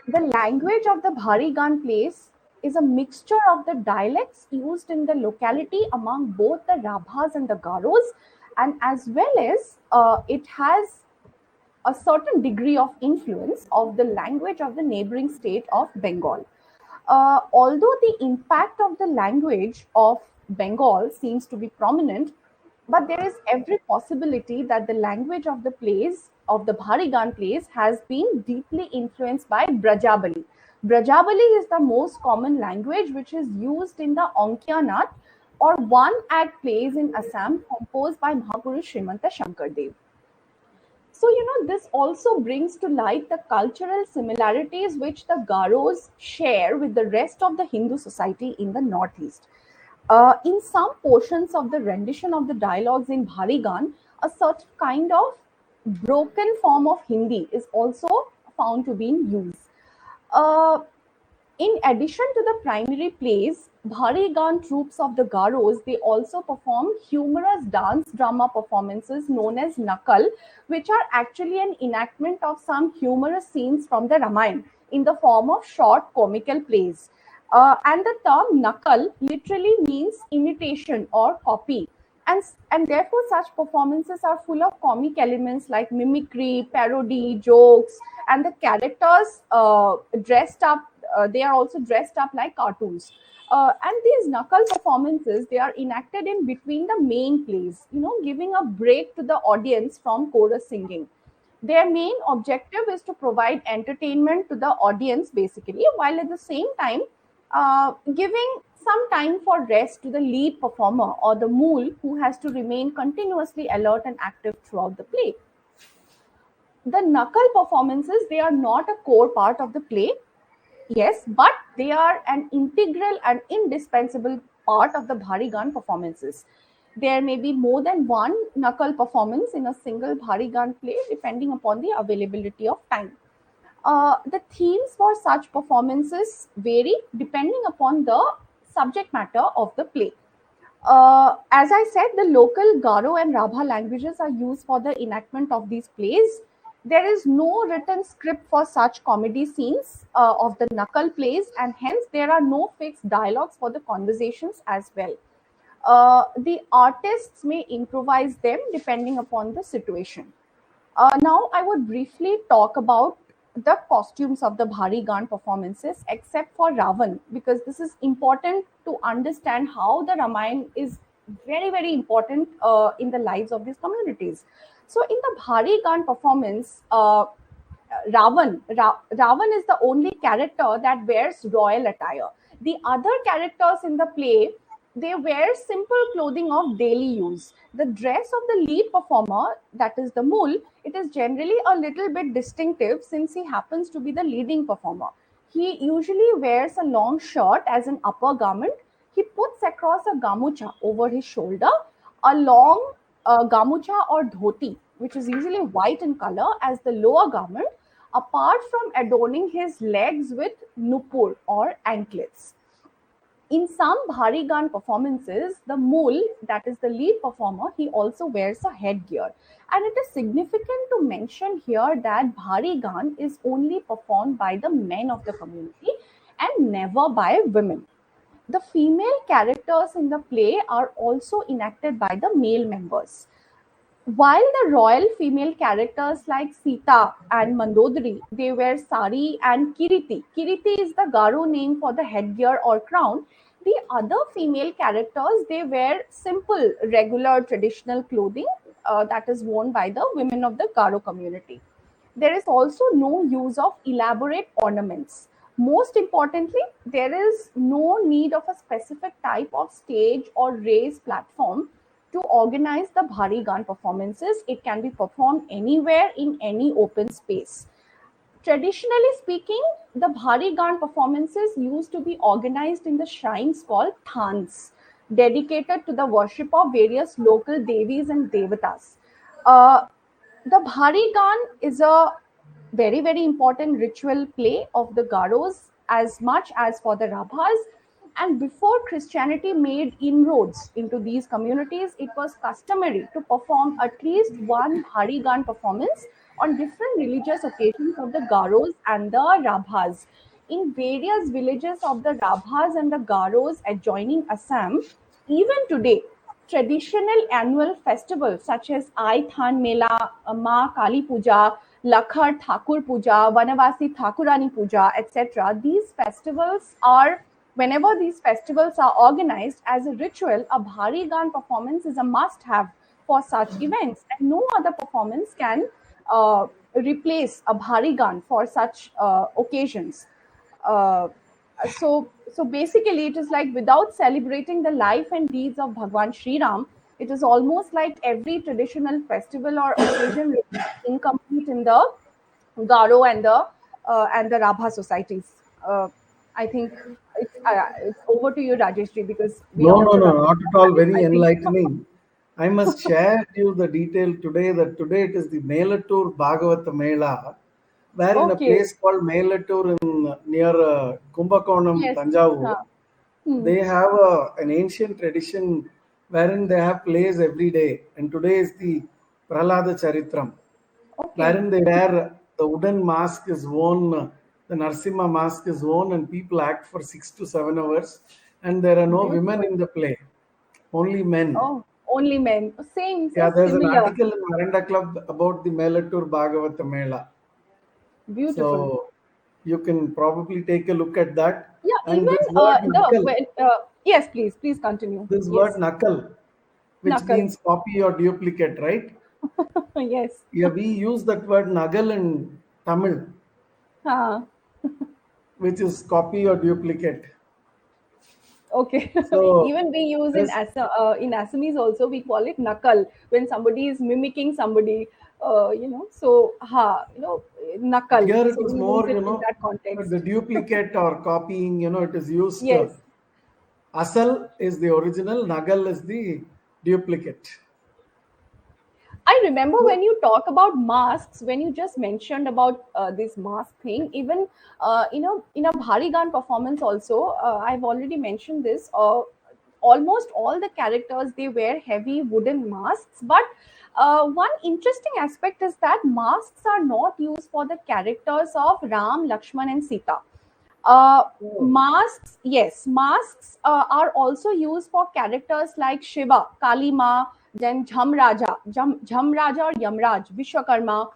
The language of the Bhari Gan plays is a mixture of the dialects used in the locality among both the Rabhas and the Garos, and as well as it has a certain degree of influence of the language of the neighboring state of Bengal. Although the impact of the language of Bengal seems to be prominent, but there is every possibility that the language of the plays, of the Bharigan plays, has been deeply influenced by Brajabali. Brajabali is the most common language which is used in the Onkyanath or one act plays in Assam composed by Mahapurush Srimanta Shankardev. So, this also brings to light the cultural similarities which the Garos share with the rest of the Hindu society in the Northeast. In some portions of the rendition of the dialogues in Bharigan, a certain kind of broken form of Hindi is also found to be in use. Uh, in addition to the primary plays, Bharigan troops of the Garos, they also perform humorous dance drama performances known as Nakal, which are actually an enactment of some humorous scenes from the Ramayana in the form of short comical plays. And the term Nakal literally means imitation or copy. And therefore, such performances are full of comic elements like mimicry, parody, jokes, and the characters dressed up, they are also dressed up like cartoons. And these knuckle performances, they are enacted in between the main plays, giving a break to the audience from chorus singing. Their main objective is to provide entertainment to the audience basically, while at the same time giving some time for rest to the lead performer or the mool, who has to remain continuously alert and active throughout the play. The knuckle performances, they are not a core part of the play, yes, but they are an integral and indispensable part of the Bharigan performances. There may be more than one knuckle performance in a single Bharigan play depending upon the availability of time. The themes for such performances vary depending upon the subject matter of the play. As I said, the local Garo and Rabha languages are used for the enactment of these plays. There is no written script for such comedy scenes of the knuckle plays, and hence there are no fixed dialogues for the conversations as well. The artists may improvise them depending upon the situation. Now, I would briefly talk about the costumes of the Bhari Gan performances, except for Ravan, because this is important to understand how the Ramayana is very, very important in the lives of these communities. So, in the Bhari Gan performance, Ravan is the only character that wears royal attire. The other characters in the play, they wear simple clothing of daily use. The dress of the lead performer, that is the mul, it is generally a little bit distinctive since he happens to be the leading performer. He usually wears a long shirt as an upper garment. He puts across a gamucha over his shoulder, a long gamucha or dhoti, which is usually white in color, as the lower garment, apart from adorning his legs with nupur or anklets. In some Bharigan performances, the mul, that is the lead performer, he also wears a headgear. And it is significant to mention here that Bharigan is only performed by the men of the community and never by women. The female characters in the play are also enacted by the male members. While the royal female characters like Sita and Mandodari, they wear sari and kiriti. Kiriti is the Garo name for the headgear or crown. The other female characters, they wear simple, regular, traditional clothing that is worn by the women of the Garo community. There is also no use of elaborate ornaments. Most importantly, there is no need of a specific type of stage or raised platform to organize the Bhari Gan performances. It can be performed anywhere in any open space. Traditionally speaking, the Bhari Gan performances used to be organized in the shrines called thans, dedicated to the worship of various local devis and devatas. Uh, the Bhari Gan is a very, very important ritual play of the Garos as much as for the Rabhas. And before Christianity made inroads into these communities, it was customary to perform at least one Bhari Gan performance on different religious occasions of the Garos and the Rabhas. In various villages of the Rabhas and the Garos adjoining Assam, even today, traditional annual festivals such as Ai Than Mela, Ma Kali Puja, Lakhar Thakur Puja, Vanavasi Thakurani Puja, etc. These festivals are, whenever these festivals are organized as a ritual, a Bhari Gan performance is a must have for such events, and no other performance can replace a Bhari Gan for such occasions. Uh, so basically, it is like without celebrating the life and deeds of Bhagwan Sri Ram, it is almost like every traditional festival or occasion remains incomplete in the Garo and the Rabha societies. Uh, I think it's over to you, Rajesh ji, because we No, no, also no, run not out at of all. time. Very I think. enlightening. I must share you the detail today that today it is the Melatur Bhagavata Mela, where in a Okay. place called Melatur in near Kumbakonam, Yes. Tanjavur, Huh. Hmm. they have an ancient tradition wherein they have plays every day. And today is the Prahlada Charitram, Okay. wherein they wear the wooden mask is worn, the Narsimha mask is worn, and people act for 6 to 7 hours. And there are no women Beautiful. in the play, only men. Oh, only men. Same. So Yeah, there's an similar. article in Verandah Club about the Melatur Bhagavata Mela. Beautiful. So you can probably take a look at that. Yeah. And Even this word knuckle, yes. Please continue. this word Yes. knuckle, which Knuckle. means copy or duplicate, right? Yes. Yeah, we use that word nagal in Tamil, Huh. which is copy or duplicate. Okay. So Even we use this in Assamese also we call it nakal when somebody is mimicking somebody. So nakal. here it So is we use more, it in that context. the duplicate or copying, it is used. Yes. Asal is the original, nagal is the duplicate. I remember So, when you talk about masks, when you just mentioned about this mask thing, even in a Bharigan performance also, I've already mentioned this. Almost all the characters they wear heavy wooden masks, but one interesting aspect is that masks are not used for the characters of Ram, Lakshman, and Sita. Uh, oh, Masks, yes, masks are also used for characters like Shiva, Kali Ma, then Jham Raja or Yamraj, Vishwakarma.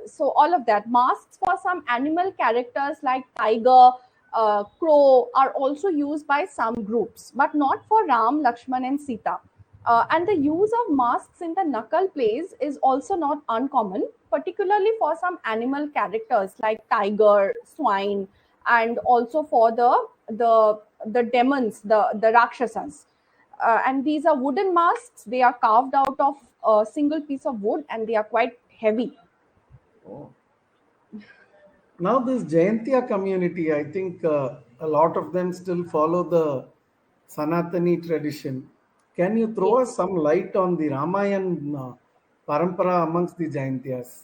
So all of that. Masks for some animal characters like tiger, crow are also used by some groups, but not for Ram, Lakshman, and Sita. And the use of masks in the knuckle plays is also not uncommon, particularly for some animal characters like tiger, swine, and also for the demons, the rakshasas. And these are wooden masks. They are carved out of a single piece of wood, and they are quite heavy. oh. Now this Jayantiya community, I think a lot of them still follow the Sanatani tradition. Can you throw Yes. us some light on the Ramayana parampara amongst the Jayantiyas?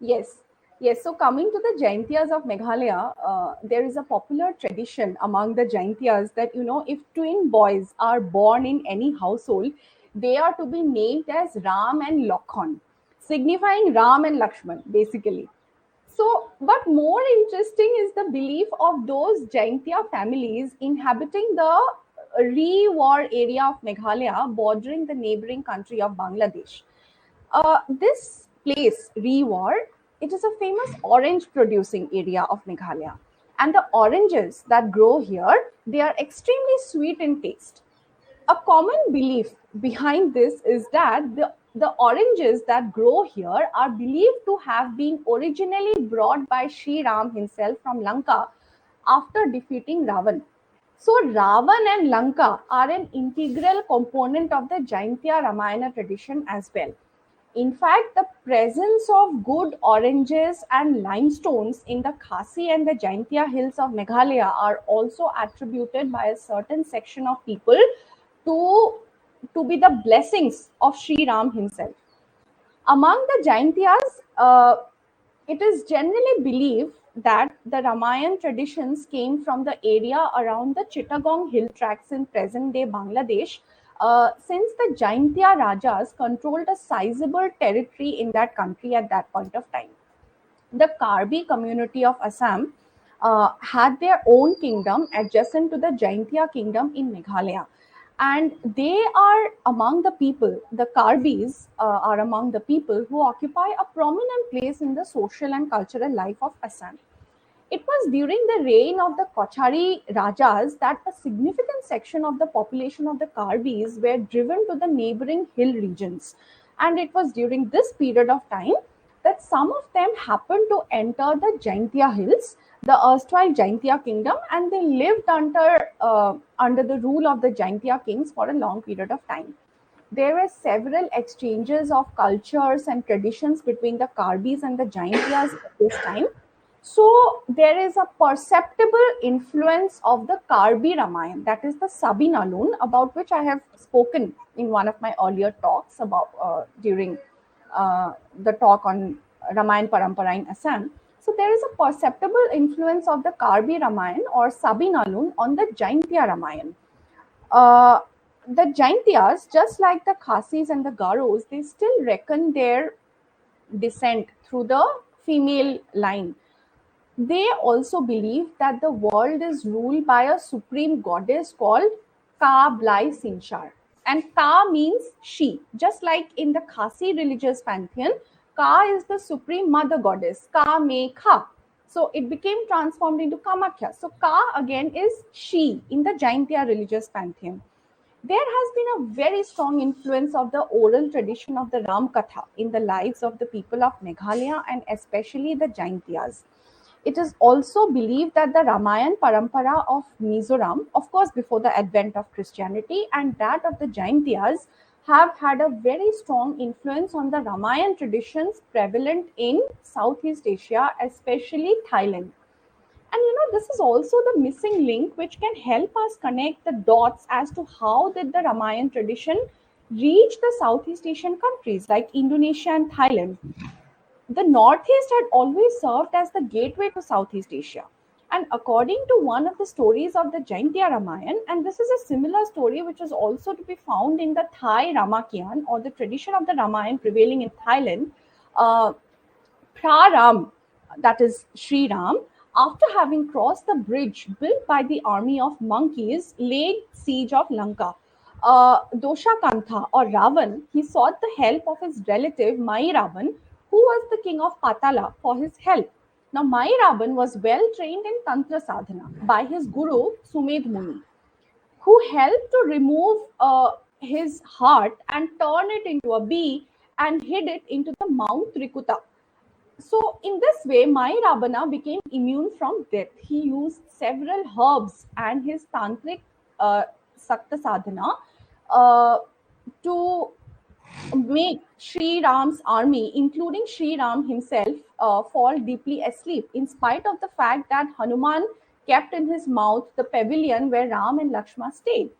Yes. Yes, so coming to the Jaintiyas of Meghalaya, there is a popular tradition among the Jaintiyas that, if twin boys are born in any household, they are to be named as Ram and Lakhan, signifying Ram and Lakshman, basically. So, but more interesting is the belief of those Jaintia families inhabiting the re-war area of Meghalaya, bordering the neighboring country of Bangladesh. This place, Rewar, it is a famous orange producing area of Meghalaya. And the oranges that grow here, they are extremely sweet in taste. A common belief behind this is that the oranges that grow here are believed to have been originally brought by Sri Ram himself from Lanka after defeating Ravan. So Ravan and Lanka are an integral component of the Jaintia Ramayana tradition as well. In fact, the presence of good oranges and limestones in the Khasi and the Jaintia hills of Meghalaya are also attributed by a certain section of people to, to be the blessings of Sri Ram himself. Among the Jaintias, it is generally believed that the Ramayan traditions came from the area around the Chittagong hill tracts in present day Bangladesh, since the Jaintia Rajas controlled a sizable territory in that country at that point of time. The Karbi community of Assam had their own kingdom adjacent to the Jaintia kingdom in Meghalaya. And they are among the people, the Karbis are among the people who occupy a prominent place in the social and cultural life of Assam. It was during the reign of the Kochari Rajas that a significant section of the population of the Karbis were driven to the neighboring hill regions. And it was during this period of time that some of them happened to enter the Jaintia hills, the erstwhile Jaintia kingdom, and they lived under the rule of the Jaintia kings for a long period of time. There were several exchanges of cultures and traditions between the Karbis and the Jaintias at this time. So there is a perceptible influence of the Karbi Ramayana, that is the Sabinalun, about which I have spoken in one of my earlier talks about during the talk on Ramayana Parampara in Assam. So there is a perceptible influence of the Karbi Ramayana or Sabinalun on the Jaintia Ramayana. Uh, the Jaintias, just like the Khasis and the Garos, they still reckon their descent through the female line. They also believe that the world is ruled by a supreme goddess called Ka Blai Sinchar. And Ka means she. Just like in the Khasi religious pantheon, Ka is the supreme mother goddess, Ka Me Kha. So it became transformed into Kamakhya. So Ka again is she in the Jaintia religious pantheon. There has been a very strong influence of the oral tradition of the Ram Katha in the lives of the people of Meghalaya and especially the Jaintias. It is also believed that the Ramayan Parampara of Mizoram, of course, before the advent of Christianity, and that of the Jaintias have had a very strong influence on the Ramayan traditions prevalent in Southeast Asia, especially Thailand. And this is also the missing link which can help us connect the dots as to how did the Ramayan tradition reach the Southeast Asian countries like Indonesia and Thailand. The Northeast had always served as the gateway to Southeast Asia. And according to one of the stories of the Jaintia Ramayan, and this is a similar story which is also to be found in the Thai Ramakyan or the tradition of the Ramayan prevailing in Thailand, uh, Praram, that is Sri Ram, after having crossed the bridge built by the army of monkeys, laid siege of Lanka. Doshakantha or Ravan, he sought the help of his relative Mai Ravan, who was the king of Patala, for his help. Now, Mai Ravan was well trained in Tantra sadhana by his guru Sumed Muni, who helped to remove his heart and turn it into a bee and hid it into the Mount Trikuta. So, in this way, Mai Rabana became immune from death. He used several herbs and his tantric Sakta sadhana uh, to make Sri Ram's army, including Sri Ram himself, fall deeply asleep, in spite of the fact that Hanuman kept in his mouth the pavilion where Ram and Lakshma stayed.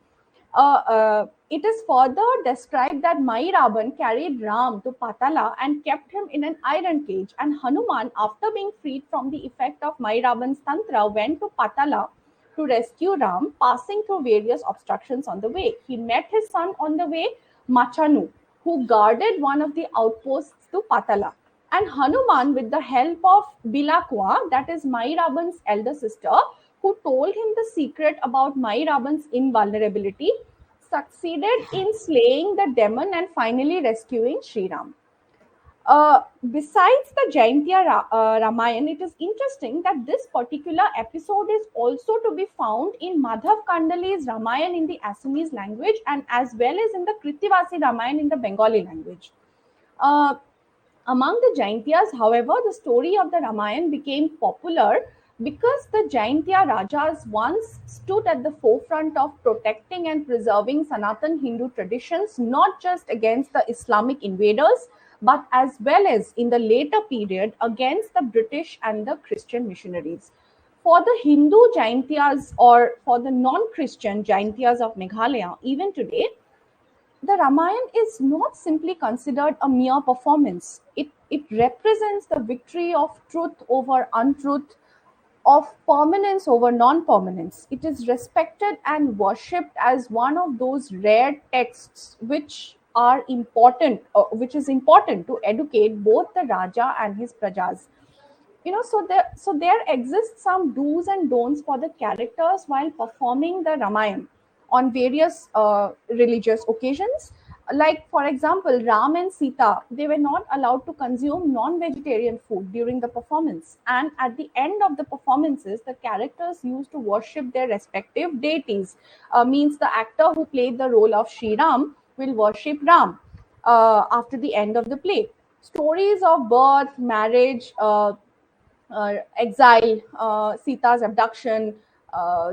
It is further described that Mairaban carried Ram to Patala and kept him in an iron cage. And Hanuman, after being freed from the effect of Mairaban's tantra, went to Patala to rescue Ram, passing through various obstructions on the way. He met his son on the way, Machanu, who guarded one of the outposts to Patala. And Hanuman, with the help of Bilakwa, that is Mairaban's elder sister, who told him the secret about Mairaban's invulnerability, succeeded in slaying the demon and finally rescuing Sri Ram. Besides the Ramayana, it is interesting that this particular episode is also to be found in Madhav Kandali's Ramayana in the Assamese language and as well as in the Kritivasi Ramayana in the Bengali language. Uh, Among the Jaintias, however, the story of the Ramayana became popular because the Jaintia Rajas once stood at the forefront of protecting and preserving Sanatan Hindu traditions, not just against the Islamic invaders, but as well as in the later period against the British and the Christian missionaries. For the Hindu Jaintias or for the non Christian Jaintias of Meghalaya, even today, the Ramayana is not simply considered a mere performance. It represents the victory of truth over untruth, of permanence over non permanence. It is respected and worshipped as one of those rare texts which is important to educate both the Raja and his prajas. So there exists some do's and don'ts for the characters while performing the Ramayana on various religious occasions. Like, for example, Ram and Sita, they were not allowed to consume non-vegetarian food during the performance, and at the end of the performances the characters used to worship their respective deities. Means the actor who played the role of Sri Ram will worship Ram after the end of the play. Stories of birth, marriage, exile, Sita's abduction,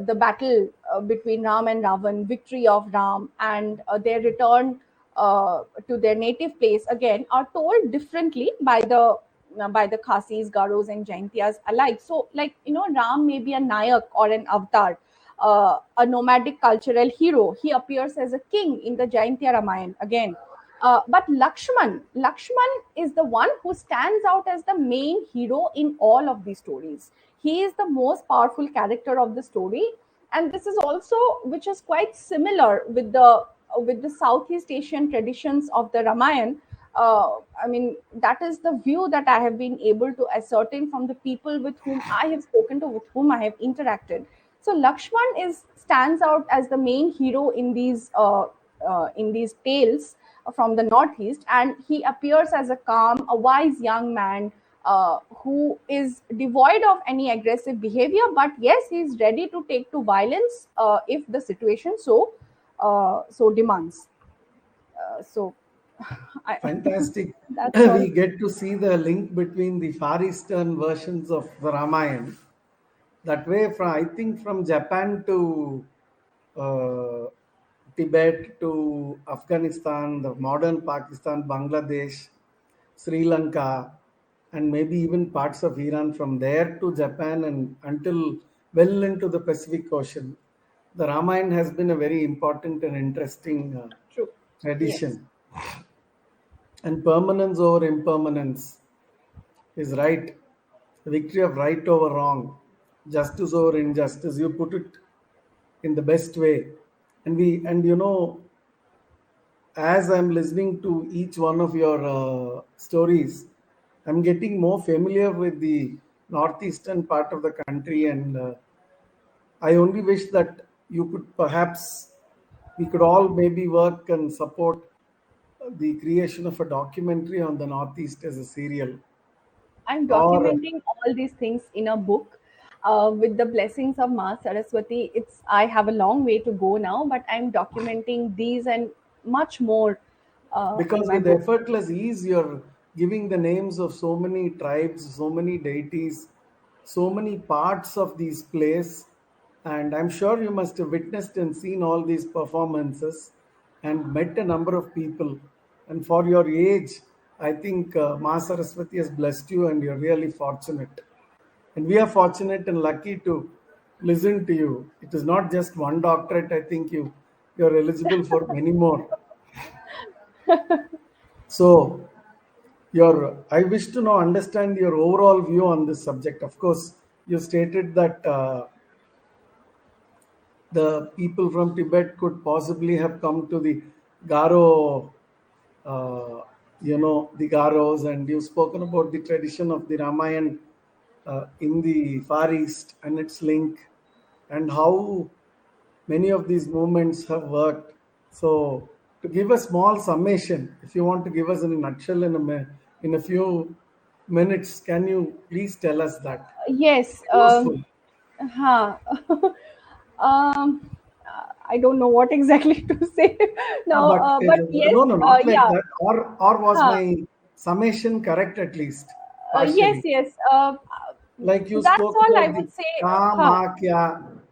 the battle between Ram and Ravan, victory of Ram, and their return to their native place again are told differently by the Khasis, Garos, and Jaintias alike. So, like, Ram may be a Nayak or an Avatar, a nomadic cultural hero. He appears as a king in the Jaintia Ramayana again. But Lakshman is the one who stands out as the main hero in all of these stories. He is the most powerful character of the story, and this is also which is quite similar with the Southeast Asian traditions of the Ramayana. I mean, that is the view that I have been able to ascertain from the people with whom I have spoken to, with whom I have interacted. So Lakshman is stands out as the main hero in these tales from the Northeast, and he appears as a calm, a wise young man who is devoid of any aggressive behavior, but yes, he is ready to take to violence if the situation so demands. So, I, Fantastic. that's all. We get to see the link between the Far Eastern versions of the Ramayana. That way, from I think from Japan to uh, Tibet to Afghanistan, the modern Pakistan, Bangladesh, Sri Lanka, and maybe even parts of Iran, from there to Japan and until well into the Pacific Ocean. The Ramayana has been a very important and interesting True. Yes. tradition. And permanence over impermanence is right. The victory of right over wrong, justice over injustice. You put it in the best way. And as I'm listening to each one of your stories, I'm getting more familiar with the northeastern part of the country, and I only wish that you could perhaps we could all maybe work and support the creation of a documentary on the northeast as a serial, I'm or documenting all these things in a book. With the blessings of Ma Saraswati, I have a long way to go now, but I'm documenting these and much more in because my with book. effortless ease you're giving the names of so many tribes, so many deities, so many parts of these plays, and I'm sure you must have witnessed and seen all these performances and met a number of people, and for your age I think Ma Saraswati has blessed you and you're really fortunate. And we are fortunate and lucky to listen to you. It is not just one doctorate. I think you you're eligible for many more. So, I wish to now understand your overall view on this subject. Of course, you stated that the people from Tibet could possibly have come to the Garo, the Garos, and you've spoken about the tradition of the Ramayana in the Far East and its link, and how many of these movements have worked. So, to give a small summation, if you want to give us in a nutshell in a few minutes, can you please tell us that? Yes. Useful. Huh. um, I don't know what exactly to say now, But but yes, no, no, not like yeah. that. Or was Huh. my summation correct at least Yes, partially? yes. Like you That's spoke all I about the would say. Ka Huh. Ma Kya,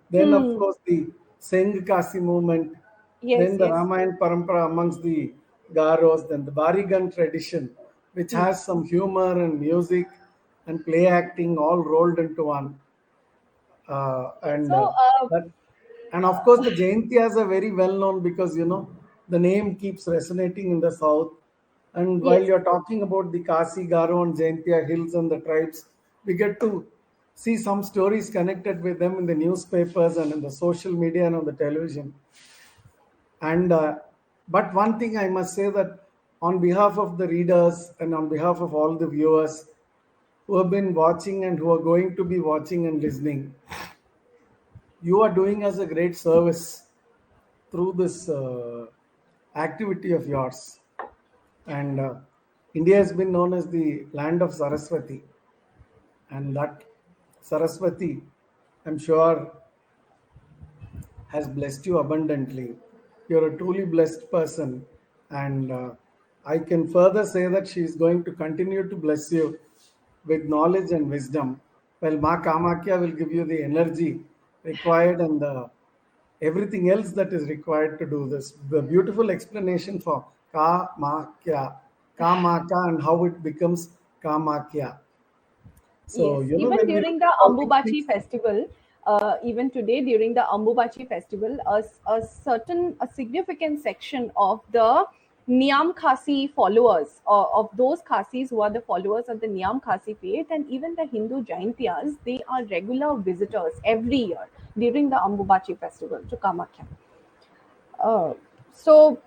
then of Hmm. course the Singh Kasi movement, Yes, then the yes. Ramayana Parampara amongst the Garos, then the Barigan tradition, which Hmm. has some humor and music and play acting all rolled into one. And So, that, and of course the Jaintiyas are very well known because the name keeps resonating in the south. And while yes. you're talking about the Kasi, Garo, and Jaintiya hills and the tribes, we get to see some stories connected with them in the newspapers and in the social media and on the television. And but one thing I must say that on behalf of the readers and on behalf of all the viewers who have been watching and who are going to be watching and listening, you are doing us a great service through this activity of yours. And India has been known as the land of Saraswati, and that Saraswati, I'm sure, has blessed you abundantly. You're a truly blessed person, and I can further say that she is going to continue to bless you with knowledge and wisdom. Well, Ma Kamakya will give you the energy required and everything else that is required to do this. The beautiful explanation for Kamakya, Kamaka, and how it becomes Kamakya. So, Yes, even when we during look the at all these Ambubachi things, festival, even today during the Ambubachi festival, a significant section of the Niam Khasi followers, of those Khasis who are the followers of the Niam Khasi faith, and even the Hindu Jaintiyas, they are regular visitors every year during the Ambubachi festival to Kamakhya. Uh, so,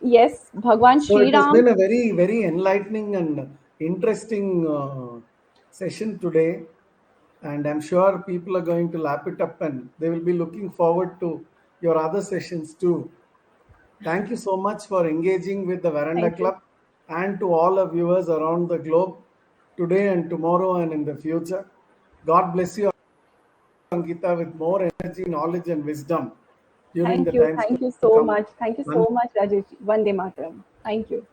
yes, Bhagwan so Sri it has Ram. been a very, very enlightening and interesting session today. And I'm sure people are going to lap it up and they will be looking forward to your other sessions too. Thank you so much for engaging with the Veranda Thank you. Club and to all our viewers around the globe today and tomorrow and in the future. God bless you, Ankita, with more energy, knowledge, and wisdom during the Thank you. times to Thank you so come. much. Thank you so much, Rajesh. Vande Mataram. Thank you.